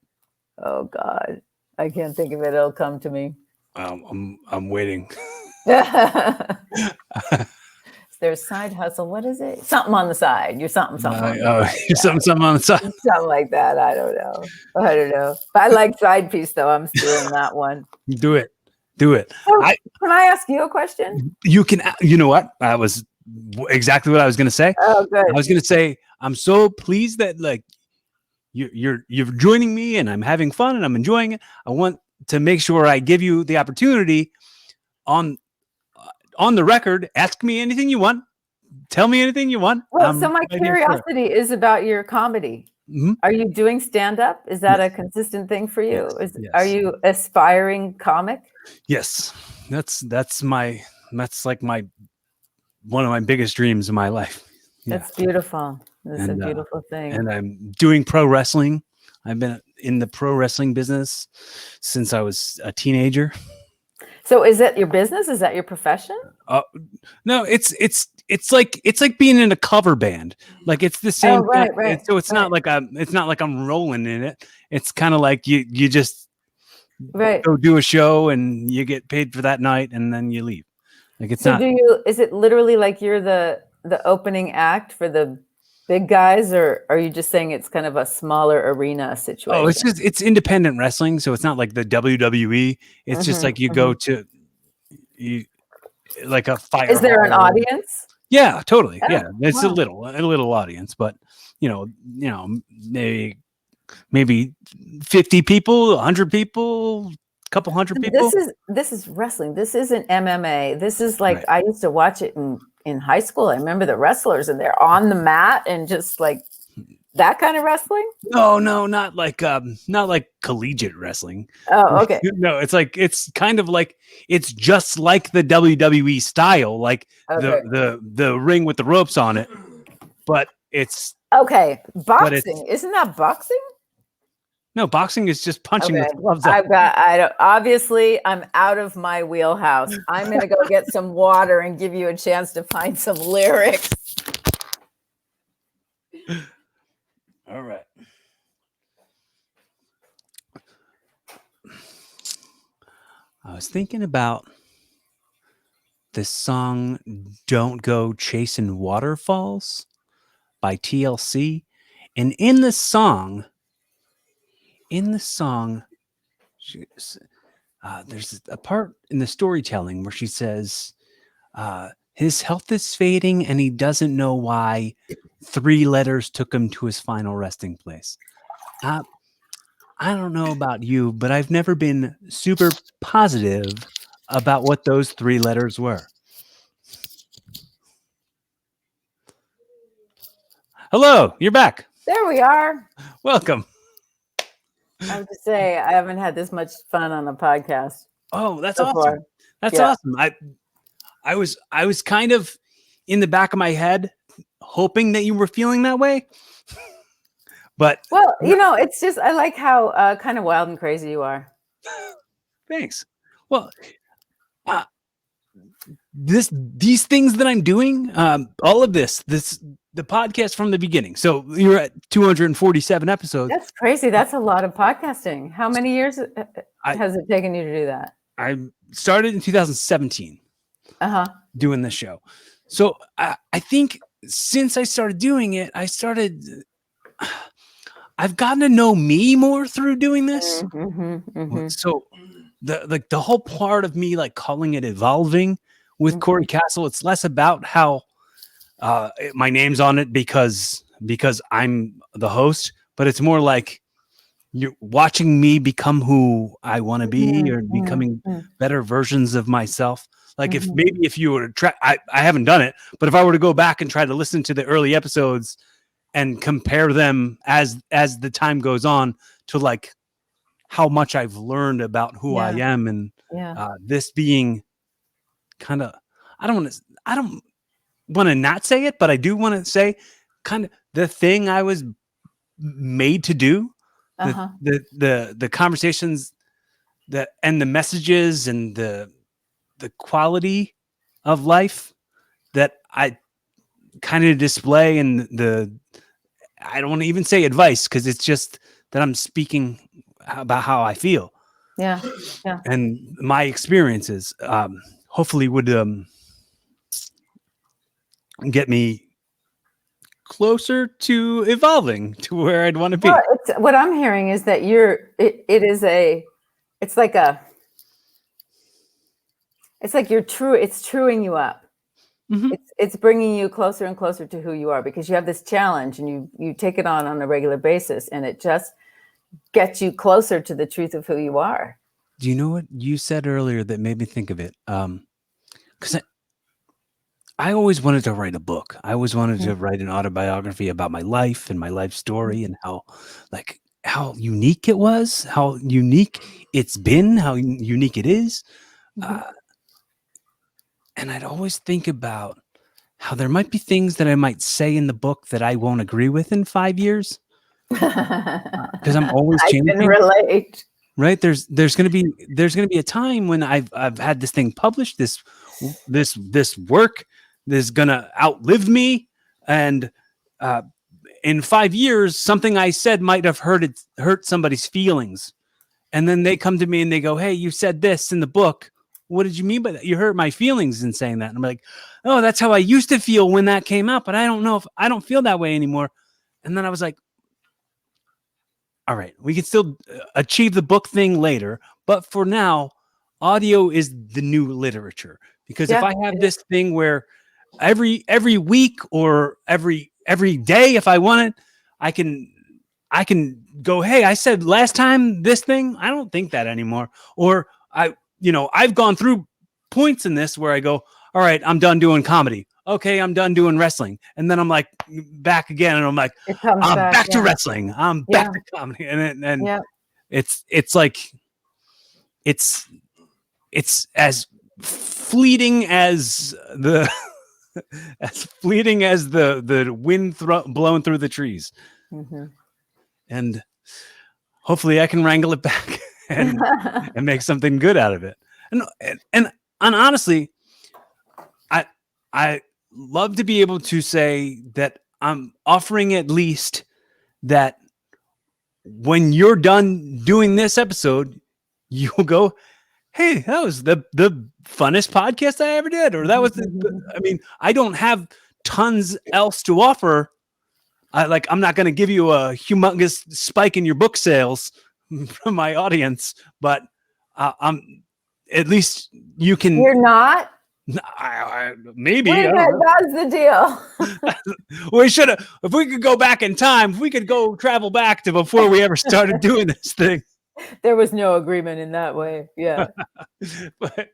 oh God, I can't think of it. It'll come to me. I'm waiting. There's side hustle. What is it? Something on the side. You're something. You're something on the side. Something like that. I don't know. But I like side piece though. I'm doing that one. Do it. So, can I ask you a question? You can. You know what? That was exactly what I was going to say. Oh, good. I was going to say I'm so pleased that like you're joining me, and I'm having fun, and I'm enjoying it. I want to make sure I give you the opportunity on the record. Ask me anything you want. Tell me anything you want. Well, so my curiosity is about your comedy. Mm-hmm. Are you doing stand-up? Is that a consistent thing for you? Yes. Are you aspiring comic? Yes. That's like one of my biggest dreams in my life. Yeah. That's beautiful. That's a beautiful thing. And I'm doing pro wrestling. I've been in the pro wrestling business since I was a teenager. So is that your business? Is that your profession? No, it's like being in a cover band. Like it's the same. Right. So it's not like I'm rolling in it. It's kind of like you just go do a show and you get paid for that night and then you leave. Like it's not. Is it literally like you're the opening act for the big guys, or are you just saying it's kind of a smaller arena situation? Oh, it's independent wrestling, so it's not like the WWE. It's just like you go to like a fire. Is there an audience? Yeah, totally. Oh, yeah, it's a little audience, but you know, maybe 50 people, 100 people, a couple hundred people. This is wrestling. This isn't MMA. This is like I used to watch it in high school. I remember the wrestlers, and they're on the mat and just like that kind of wrestling. No, not like collegiate wrestling. Oh, okay. No, it's kind of like it's just like the WWE style, like the ring with the ropes on it, but it's okay. Boxing, isn't that boxing? No, boxing is just punching Okay. with gloves on. Obviously, I'm out of my wheelhouse. I'm going to go get some water and give you a chance to find some lyrics. All right. I was thinking about this song Don't Go Chasing Waterfalls by TLC. And in the song, there's a part in the storytelling where she says, his health is fading and he doesn't know why. 3 letters took him to his final resting place. I don't know about you, but I've never been super positive about what those 3 letters were. Hello, you're back. There we are. Welcome. I have to say, I haven't had this much fun on a podcast. Oh, that's before. awesome. That's awesome. I was kind of in the back of my head hoping that you were feeling that way. But well, it's just I like how kind of wild and crazy you are. Thanks. Well, these things that I'm doing, all of this the podcast from the beginning. So you're at 247 episodes. That's crazy. That's a lot of podcasting. How many years has it taken you to do that? I started in 2017 doing this show. So I think since I started doing it, I've gotten to know me more through doing this. So the whole part of me, like calling it evolving with Corey Castle, it's less about how my name's on it because I'm the host, but it's more like you're watching me become who I want to be or becoming better versions of myself. Like if you were to try, I haven't done it, but if I were to go back and try to listen to the early episodes and compare them as the time goes on to like how much I've learned about who I am and this being kind of, I don't want to not say it, but I do want to say kind of the thing I was made to do, the conversations and the messages and the quality of life that I kind of display, and I don't want to even say advice because it's just that I'm speaking about how I feel. Yeah. And my experiences hopefully would get me closer to evolving to where I'd want to be. Well, what I'm hearing is that it's like it's truing you up. It's bringing you closer and closer to who you are because you have this challenge and you take it on a regular basis, and it just gets you closer to the truth of who you are. Do you know what you said earlier that made me think of it? Because I always wanted to write a book. I always wanted to write an autobiography about my life and my life story and how unique it was, how unique it's been, how unique it is. And I'd always think about how there might be things that I might say in the book that I won't agree with in 5 years. Because I'm always changing. I can relate. Right? There's going to be a time when I've had this thing published, this work that's going to outlive me, and in 5 years, something I said might have hurt somebody's feelings, and then they come to me and they go, "Hey, you said this in the book. What did you mean by that? You hurt my feelings in saying that." And I'm like, "Oh, that's how I used to feel when that came out, but I don't feel that way anymore." And then I was like, all right, we can still achieve the book thing later, but for now, audio is the new literature. Because if I have this thing where every week or every day, if I want it, I can go, "Hey, I said last time this thing, I don't think that anymore." Or I've gone through points in this where I go, "All right, I'm done doing comedy. Okay, I'm done doing wrestling." And then I'm like back again, and I'm like, "I'm back to wrestling. I'm back to comedy." And it's like it's as fleeting as the wind blowing through the trees. And hopefully I can wrangle it back and make something good out of it. And honestly, I love to be able to say that I'm offering at least that when you're done doing this episode, you'll go, hey, that was the funnest podcast I ever did. Or that was I mean, I don't have tons else to offer. I'm not going to give you a humongous spike in your book sales from my audience, but at least you can. You're not? Maybe. That's the deal. We should have, if we could go back in time, if we could go travel back to before we ever started doing this thing. There was no agreement in that way. Yeah. But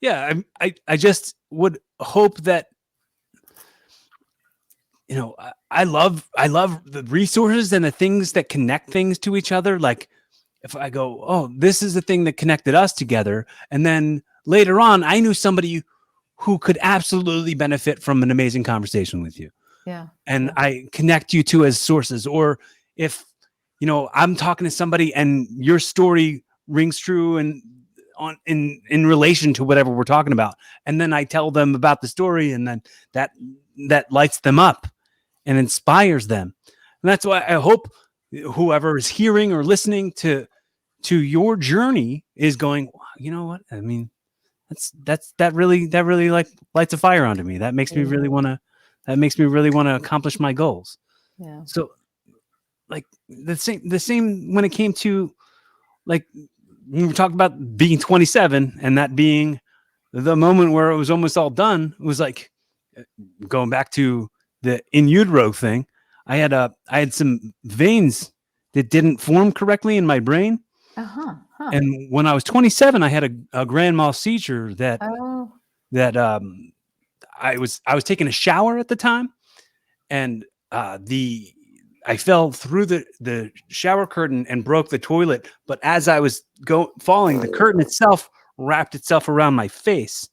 yeah, I just would hope that, I love the resources and the things that connect things to each other. Like if I go, oh, this is the thing that connected us together. And then later on, I knew somebody who could absolutely benefit from an amazing conversation with you. Yeah. And I connect you to as sources. Or if, I'm talking to somebody and your story rings true and in relation to whatever we're talking about. And then I tell them about the story, and then that lights them up and inspires them. And that's why I hope whoever is hearing or listening to your journey is going, you know what? I mean, that really like lights a fire under me. That makes me really want to accomplish my goals. Yeah. So like the same when it came to, like, we were talking about being 27 and that being the moment where it was almost all done. It was like going back to the in utero thing. I had some veins that didn't form correctly in my brain. And when I was 27, I had a grand mal seizure that I was taking a shower at the time, and I fell through the shower curtain and broke the toilet. But as I was falling, the curtain itself wrapped itself around my face,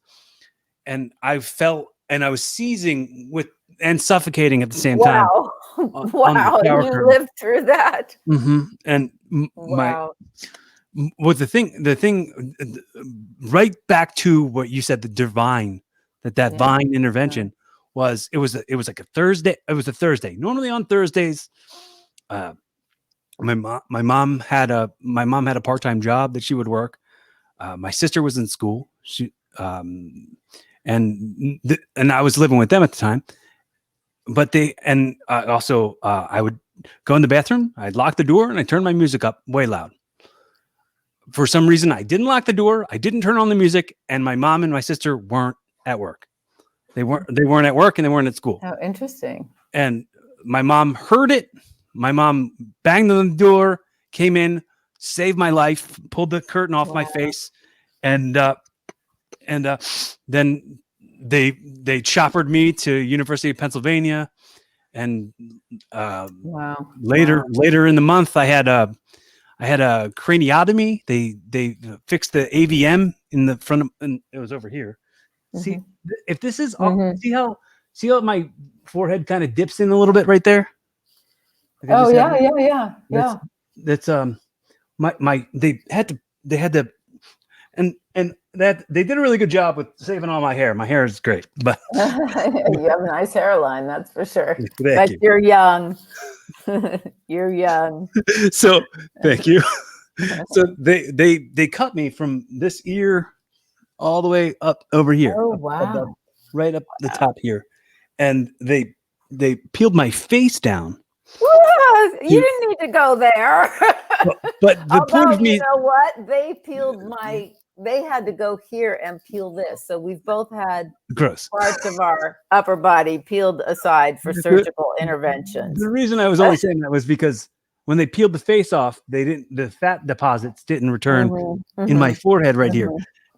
and I fell and I was seizing and suffocating at the same time. Wow, you lived through that. Mm-hmm. And the thing, right back to what you said, the divine, divine intervention was. It was like a Thursday. It was a Thursday. Normally on Thursdays, my mom had a part-time job that she would work. My sister was in school. And I was living with them at the time. But I would go in the bathroom. I'd lock the door and I turned my music up way loud. For some reason, I didn't lock the door. I didn't turn on the music, and my mom and my sister weren't at work. They weren't at work, and they weren't at school. Oh, interesting. And my mom heard it. My mom banged on the door, came in, saved my life, pulled the curtain off my face, and then they choppered me to University of Pennsylvania. And later in the month, I had a craniotomy. They fixed the AVM in the front of, and it was over here. Mm-hmm. See, if this is see how my forehead kind of dips in a little bit right there. Like yeah. That's they had to and that they did a really good job with saving all my hair. My hair is great, but you have a nice hairline, that's for sure. But you're young. You're young. So thank you. So they cut me from this ear all the way up over here. Oh wow! Right up the top here, and they peeled my face down. You didn't need to go there. But the point of me, you know what? They had to go here and peel this. So we've both had gross parts of our upper body peeled aside for surgical interventions. The reason I was only saying that was because when they peeled the face off, the fat deposits didn't return in my forehead right here.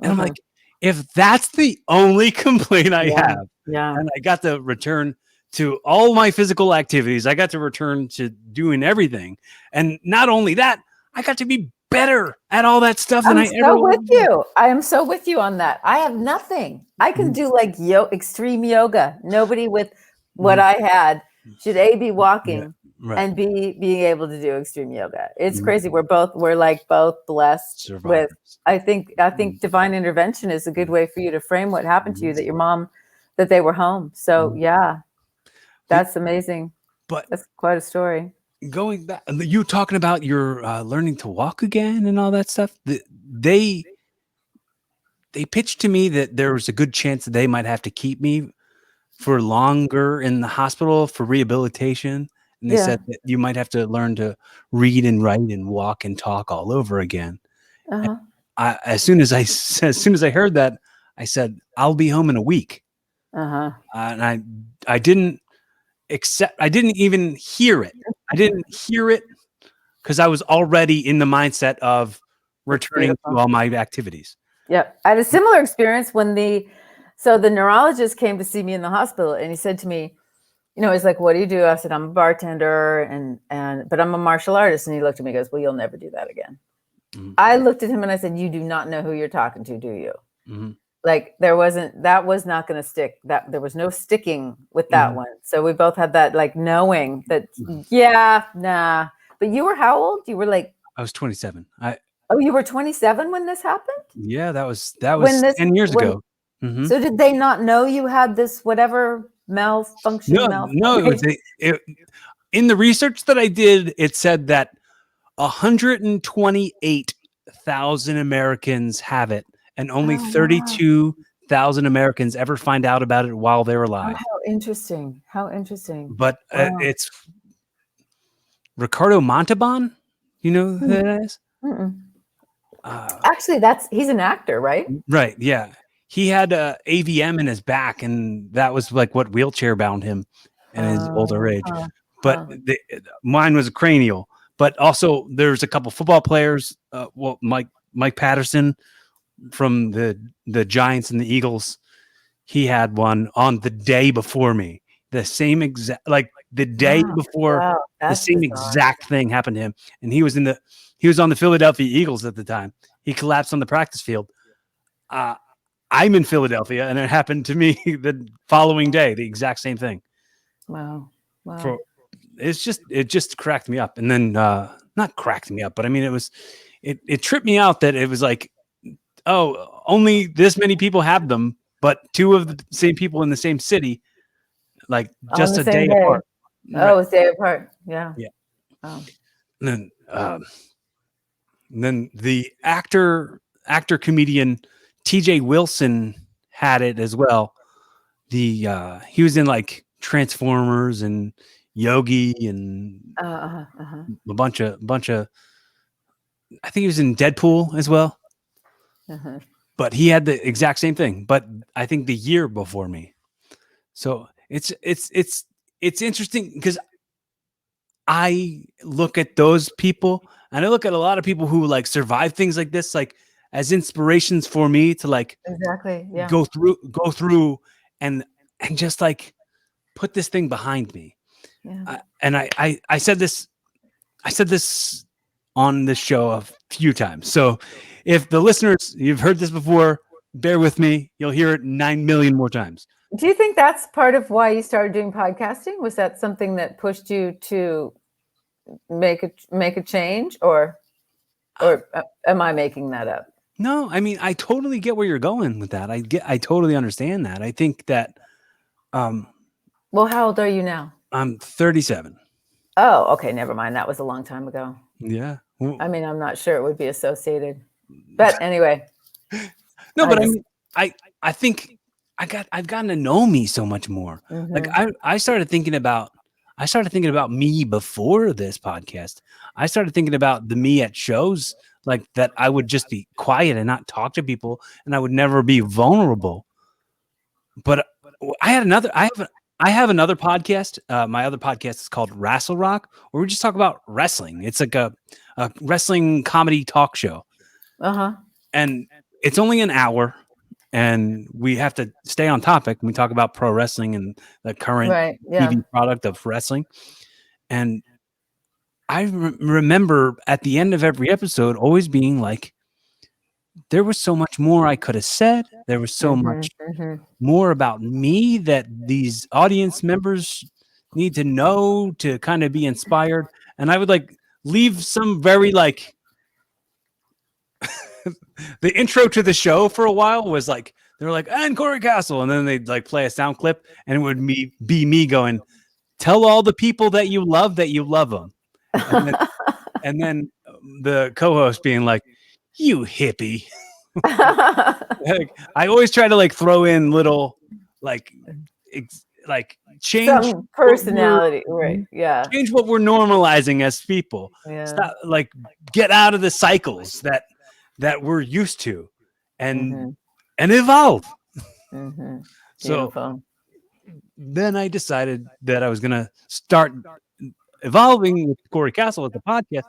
And I'm like, if that's the only complaint I have, and I got to return to all my physical activities, I got to return to doing everything. And not only that, I got to be better at all that stuff than I ever was. I am so with you on that. I have nothing. I can do like extreme yoga. Nobody with what I had should be walking Right. and being able to do extreme yoga. It's Mhm. crazy. We're like both blessed with, Survivors. I think divine intervention is a good way for you to frame what happened to you, that your mom, that they were home. So yeah, that's amazing. But That's quite a story. going back, you talking about your learning to walk again and all that stuff. They pitched to me that there was a good chance that they might have to keep me for longer in the hospital for rehabilitation. And they Yeah. said that you might have to learn to read and write and walk and talk all over again. Uh-huh. As soon as I heard that, I said, I'll be home in a week. Uh-huh. And I didn't even hear it. I didn't hear it because I was already in the mindset of returning to all my activities. Yeah. I had a similar experience when the neurologist came to see me in the hospital, and he said to me, he's like, "What do you do?" I said, "I'm a bartender but I'm a martial artist." And he looked at me and goes, "Well, you'll never do that again." Mm-hmm. I looked at him and I said, "You do not know who you're talking to, do you?" Mm-hmm. Like that was not going to stick. That there was no sticking with that one. So we both had that, like, knowing that, yeah, nah. But you were how old? You were like, I was 27. You were 27 when this happened? Yeah, that was 10 years ago. Mm-hmm. So did they not know you had this whatever malfunction? No. In the research that I did, it said that 128,000 Americans have it, and only 32,000 Americans ever find out about it while they're alive. Oh, how interesting! How interesting! But it's Ricardo Montalban. You know who that is? Actually, he's an actor, right? Right. Yeah. He had AVM in his back, and that was like what wheelchair bound him in his older age. But mine was a cranial. But also, there's a couple football players. Mike Patterson from the Giants and the Eagles. He had one on the day before me. The same exact, like the day before, the same exact thing happened to him. And he was on the Philadelphia Eagles at the time. He collapsed on the practice field. I'm in Philadelphia, and it happened to me the following day, the exact same thing. Wow. It just cracked me up. And then, not cracked me up, but I mean, it tripped me out that it was like, oh, only this many people have them, but two of the same people in the same city, like just a day apart. Oh, a day apart. Yeah. Yeah. Oh. And then the actor comedian TJ Wilson had it as well. He was in like Transformers and Yogi and a bunch of. I think he was in Deadpool as well. But he had the exact same thing. But I think the year before me. So it's interesting because I look at those people, and I look at a lot of people who like survive things like this, like as inspirations for me to like go through and just like put this thing behind me. Yeah. And I said this on this show a few times. So if the listeners, you've heard this before, bear with me. You'll hear it 9 million more times. Do you think that's part of why you started doing podcasting? Was that something that pushed you to make a change, or am I making that up? No, I mean, I totally get where you're going with that. I totally understand that. I think that, well, how old are you now? I'm 37. Oh, okay. Never mind. That was a long time ago. Yeah. Well, I mean, I'm not sure it would be associated, but anyway. No, but I think I've gotten to know me so much more. Mm-hmm. Like I started thinking about me before this podcast. I started thinking about the me at shows, like that I would just be quiet and not talk to people, and I would never be vulnerable. But I have another podcast. My other podcast is called Wrestle Rock, where we just talk about wrestling. It's like a wrestling comedy talk show. And it's only an hour, and we have to stay on topic. We talk about pro wrestling and the current TV product of wrestling. And I remember at the end of every episode always being like, there was so much more I could have said. There was so much more about me that these audience members need to know to kind of be inspired. And I would like leave some very like the intro to the show for a while was like, they were like, and Corey Castle. And then they'd like play a sound clip and it would be me going, tell all the people that you love them. And then the co-host being like, you hippie. Like, I always try to like throw in little like change some personality, right? Yeah. Change what we're normalizing as people. Yeah. Stop, like get out of the cycles that we're used to and evolve. So then I decided that I was going to start evolving with Corey Castle at the podcast,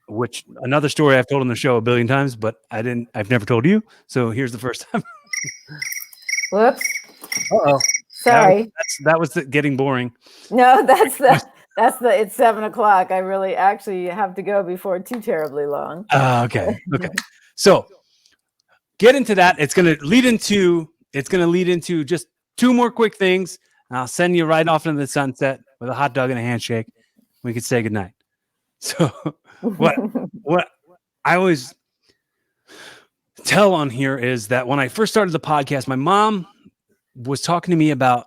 which another story I've told on the show a billion times, but I've never told you. So here's the first time. Whoops. Uh-oh. Sorry. That was getting boring. No, that's the it's 7:00. I really actually have to go before too terribly long. Okay. So get into that. It's going to lead into just two more quick things. And I'll send you right off into the sunset with a hot dog and a handshake. We could say goodnight. So what I always tell on here is that when I first started the podcast, my mom was talking to me about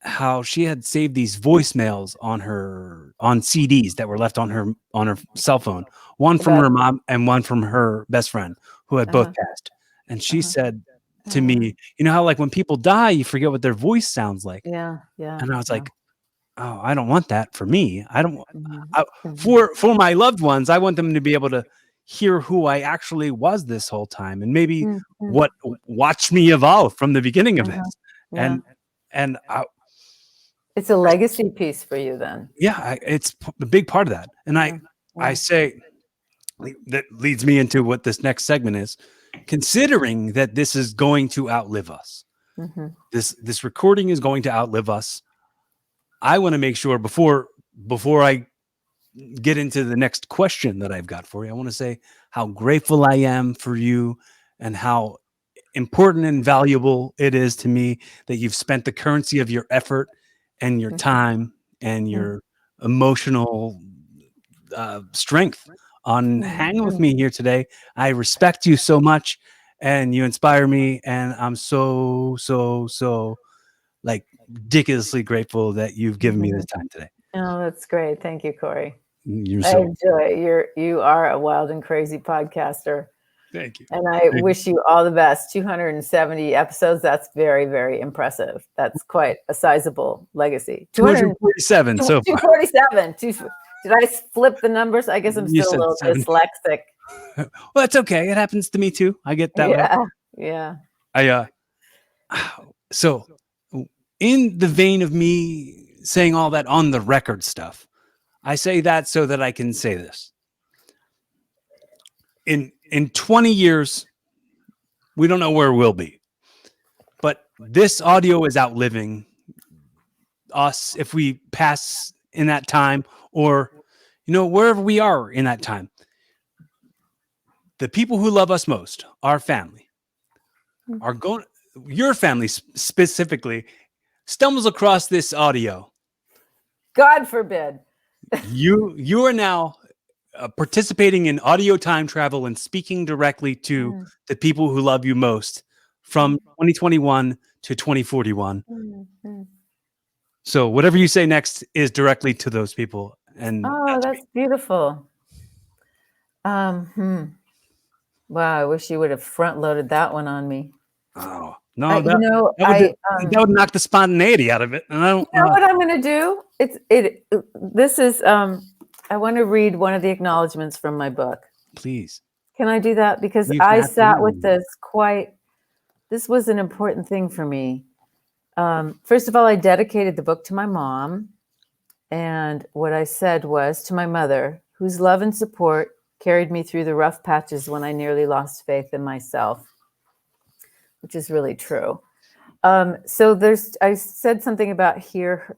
how she had saved these voicemails on CDs that were left on her cell phone, one from her mom and one from her best friend who had both passed. And she said to me, you know how like when people die, you forget what their voice sounds like. Yeah. And I was like, oh, I don't want that for me. I don't for my loved ones. I want them to be able to hear who I actually was this whole time, and maybe what watched me evolve from the beginning of this. And it's a legacy piece for you then. Yeah, it's a big part of that. And I say that leads me into what this next segment is. Considering that this is going to outlive us, this recording is going to outlive us. I want to make sure before I get into the next question that I've got for you, I want to say how grateful I am for you and how important and valuable it is to me that you've spent the currency of your effort and your time and your emotional strength on hanging with me here today. I respect you so much and you inspire me, and I'm so like ridiculously grateful that you've given me this time today. Oh, that's great. Thank you, Corey. I enjoy you are a wild and crazy podcaster. Thank you. And I wish you all the best. 270 episodes. That's very, very impressive. That's quite a sizable legacy. 247 so far. 247. Did I flip the numbers? I guess I'm still a little dyslexic. Well, that's okay. It happens to me too. I get that way. Yeah. So in the vein of me saying all that on the record stuff, I say that so that I can say this. In 20 years, we don't know where we'll be. But this audio is outliving us if we pass in that time, or wherever we are in that time. The people who love us most, our family, your family specifically, stumbles across this audio. God forbid. You are now participating in audio time travel and speaking directly to the people who love you most from 2021 to 2041. So whatever you say next is directly to those people. And that's beautiful. Wow, I wish you would have front loaded that one on me. Oh no, that would knock the spontaneity out of it. And I don't know what I'm going to do. This is I want to read one of the acknowledgments from my book. Please. Can I do that? Because I sat with this this was an important thing for me. First of all, I dedicated the book to my mom. And what I said was, to my mother, whose love and support carried me through the rough patches when I nearly lost faith in myself, which is really true. So I said something about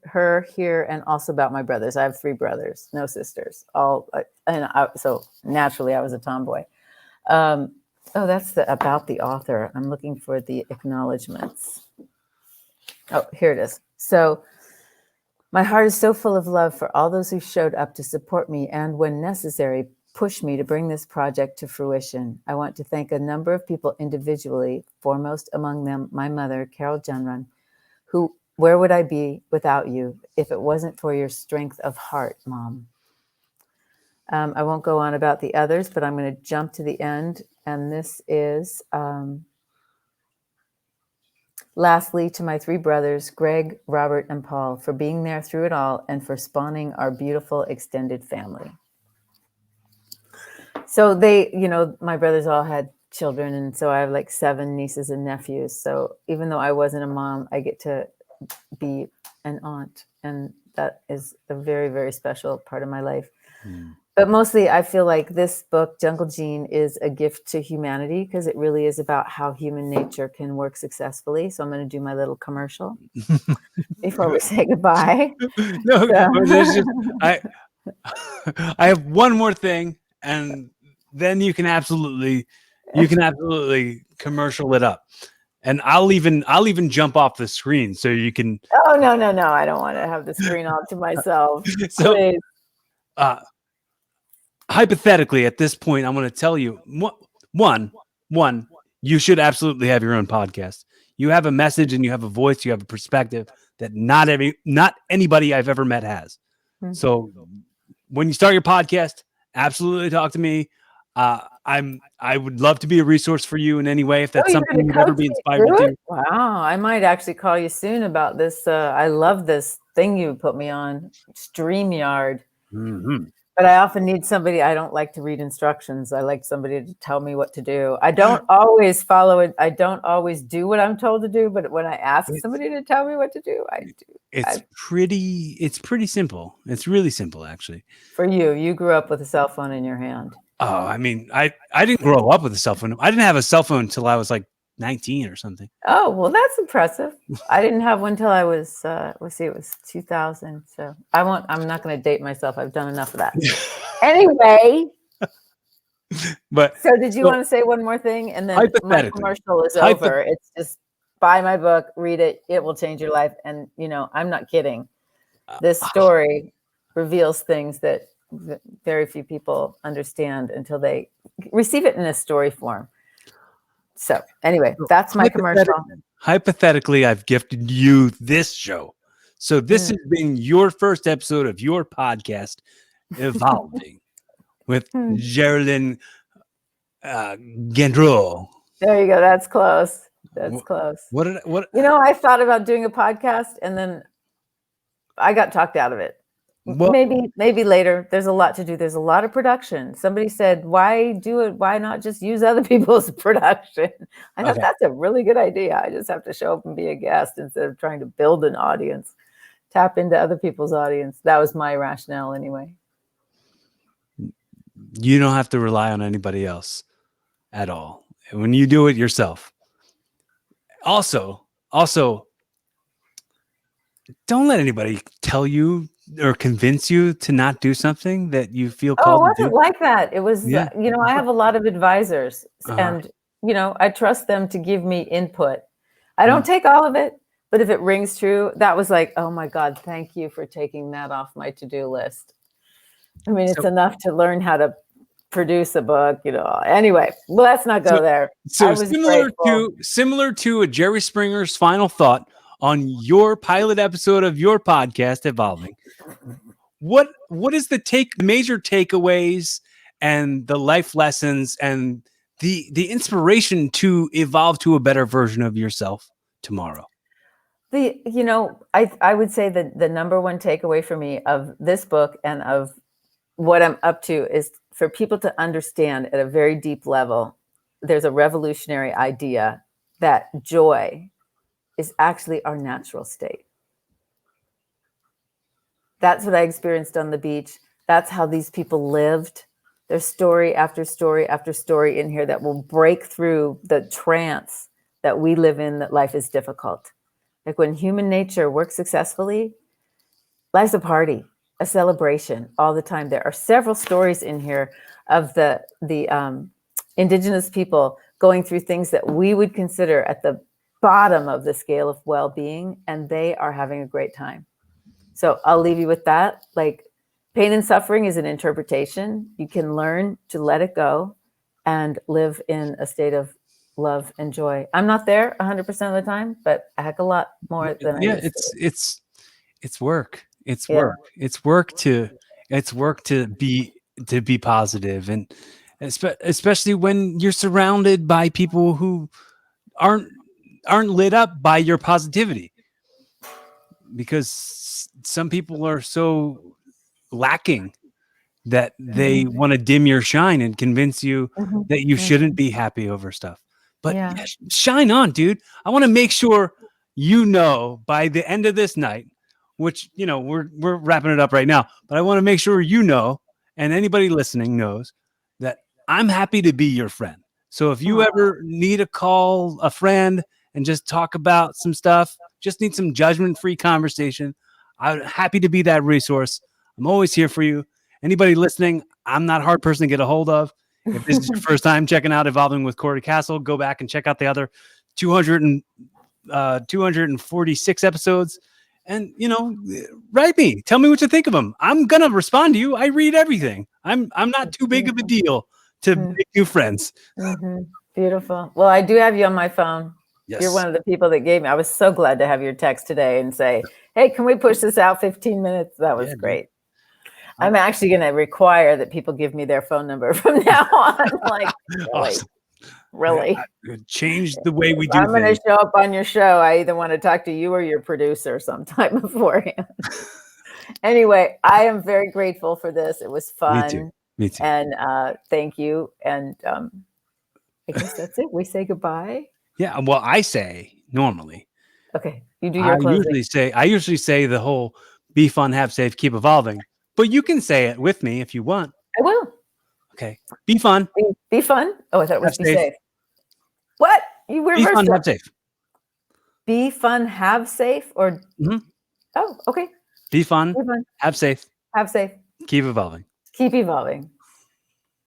her, here, and also about my brothers. I have 3 brothers, no sisters. So naturally I was a tomboy. That's about the author. I'm looking for the acknowledgments. Oh, here it is. So My heart is so full of love for all those who showed up to support me and, when necessary, push me to bring this project to fruition. I want to thank a number of people individually, foremost among them my mother, Geralyn Gendreau, who, where would I be without you if it wasn't for your strength of heart, Mom? I won't go on about the others, but I'm going to jump to the end. And this is, lastly, to my 3 brothers, Greg, Robert, and Paul, for being there through it all and for spawning our beautiful extended family. So they, my brothers all had children. And so I have like 7 nieces and nephews. So even though I wasn't a mom, I get to be an aunt. And that is a very, very special part of my life. But mostly I feel like this book, Jungle Gene, is a gift to humanity because it really is about how human nature can work successfully. So I'm going to do my little commercial before we say goodbye. No, there's just, I have one more thing, and then you can absolutely commercial it up. And I'll even jump off the screen so you can. Oh, no. I don't want to have the screen all to myself. So, please. Hypothetically, at this point, I'm going to tell you one, you should absolutely have your own podcast. You have a message and you have a voice, you have a perspective that not anybody I've ever met has. Mm-hmm. So when you start your podcast, absolutely talk to me. I would love to be a resource for you in any way if that's something you'd ever be inspired to do. Wow, I might actually call you soon about this. I love this thing you put me on, StreamYard. Mm-hmm. But I often need somebody. I don't like to read instructions. I like somebody to tell me what to do. I don't always follow it. I don't always do what I'm told to do. But when I ask somebody to tell me what to do, I do. It's pretty simple. It's really simple, actually. For you grew up with a cell phone in your hand. Oh, I mean, I didn't grow up with a cell phone. I didn't have a cell phone until I was like 19 or something. Oh, well, that's impressive. I didn't have one till I was, it was 2000. So I'm not going to date myself. I've done enough of that. Anyway. So did you want to say one more thing? And then my commercial is over. It's just buy my book, read it. It will change your life. And, I'm not kidding. This story reveals things that very few people understand until they receive it in a story form. So anyway, that's my commercial. Hypothetically, I've gifted you this show. So this has been your first episode of your podcast, Evolving, with Geralyn Gendreau. There you go. That's close. That's close. I thought about doing a podcast and then I got talked out of it. Maybe later. There's a lot to do. There's a lot of production. Somebody said, why do it? Why not just use other people's production? I thought that's a really good idea. I just have to show up and be a guest instead of trying to build an audience, tap into other people's audience. That was my rationale anyway. You don't have to rely on anybody else at all when you do it yourself. Also, don't let anybody tell you or convince you to not do something that you feel called to do. It wasn't like that. It was, I have a lot of advisors and, I trust them to give me input. I don't take all of it, but if it rings true, that was like, oh my God, thank you for taking that off my to-do list. I mean, it's enough to learn how to produce a book, Anyway, let's not go there. So similar to a Jerry Springer's final thought on your pilot episode of your podcast, Evolving. What is the major takeaways and the life lessons and the inspiration to evolve to a better version of yourself tomorrow? I would say that the number one takeaway for me of this book and of what I'm up to is for people to understand at a very deep level, there's a revolutionary idea that joy is actually our natural state. That's what I experienced on the beach. That's how these people lived. There's story after story after story in here that will break through the trance that we live in, that life is difficult. Like when human nature works successfully, life's a party, a celebration all the time. There are several stories in here of the indigenous people going through things that we would consider at the bottom of the scale of well-being, and they are having a great time. So I'll leave you with that. Like, pain and suffering is an interpretation. You can learn to let it go and live in a state of love and joy. I'm not there 100% of the time, but a heck of a lot more than I used to. It's work. It's Yeah. work. It's work to be positive, and especially when you're surrounded by people who aren't lit up by your positivity, because some people are so lacking that they want to dim your shine and convince you that you shouldn't be happy over stuff. But Yeah. yeah, shine on, dude. I want to make sure you know by the end of this night, which, you know, we're wrapping it up right now, but I want to make sure you know, and anybody listening knows, that I'm happy to be your friend. So if you ever need to call a friend and just talk about some stuff, just need some judgment-free conversation, I'm happy to be that resource. I'm always here for you. Anybody listening, I'm not a hard person to get a hold of. If this is your first time checking out Evolving with Corey Castle, go back and check out the other 246 episodes. And, you know, write me. Tell me what you think of them. I'm going to respond to you. I read everything. I'm not too big of a deal to make new friends. Beautiful. Well, I do have you on my phone. Yes. You're one of the people that gave me. I was so glad to have your text today and say, hey, can we push this out 15 minutes? That was great. I'm actually going to require that people give me their phone number from now on. Like, awesome. Really? Change the way we do I'm going to show up on your show. I either want to talk to you or your producer sometime beforehand. Anyway, I am very grateful for this. It was fun. Me too. And thank you. And I guess that's it. We say goodbye. Yeah. Well, I say normally. Okay. You do your closing. I usually say the whole be fun, have safe, keep evolving. But you can say it with me if you want. I will. Okay. Be fun. Be fun. Oh, I thought it was be safe. What? You reversed it. Be fun, have safe. Be fun, have safe, or oh, okay. Be fun, have safe. Have safe. Keep evolving. Keep evolving.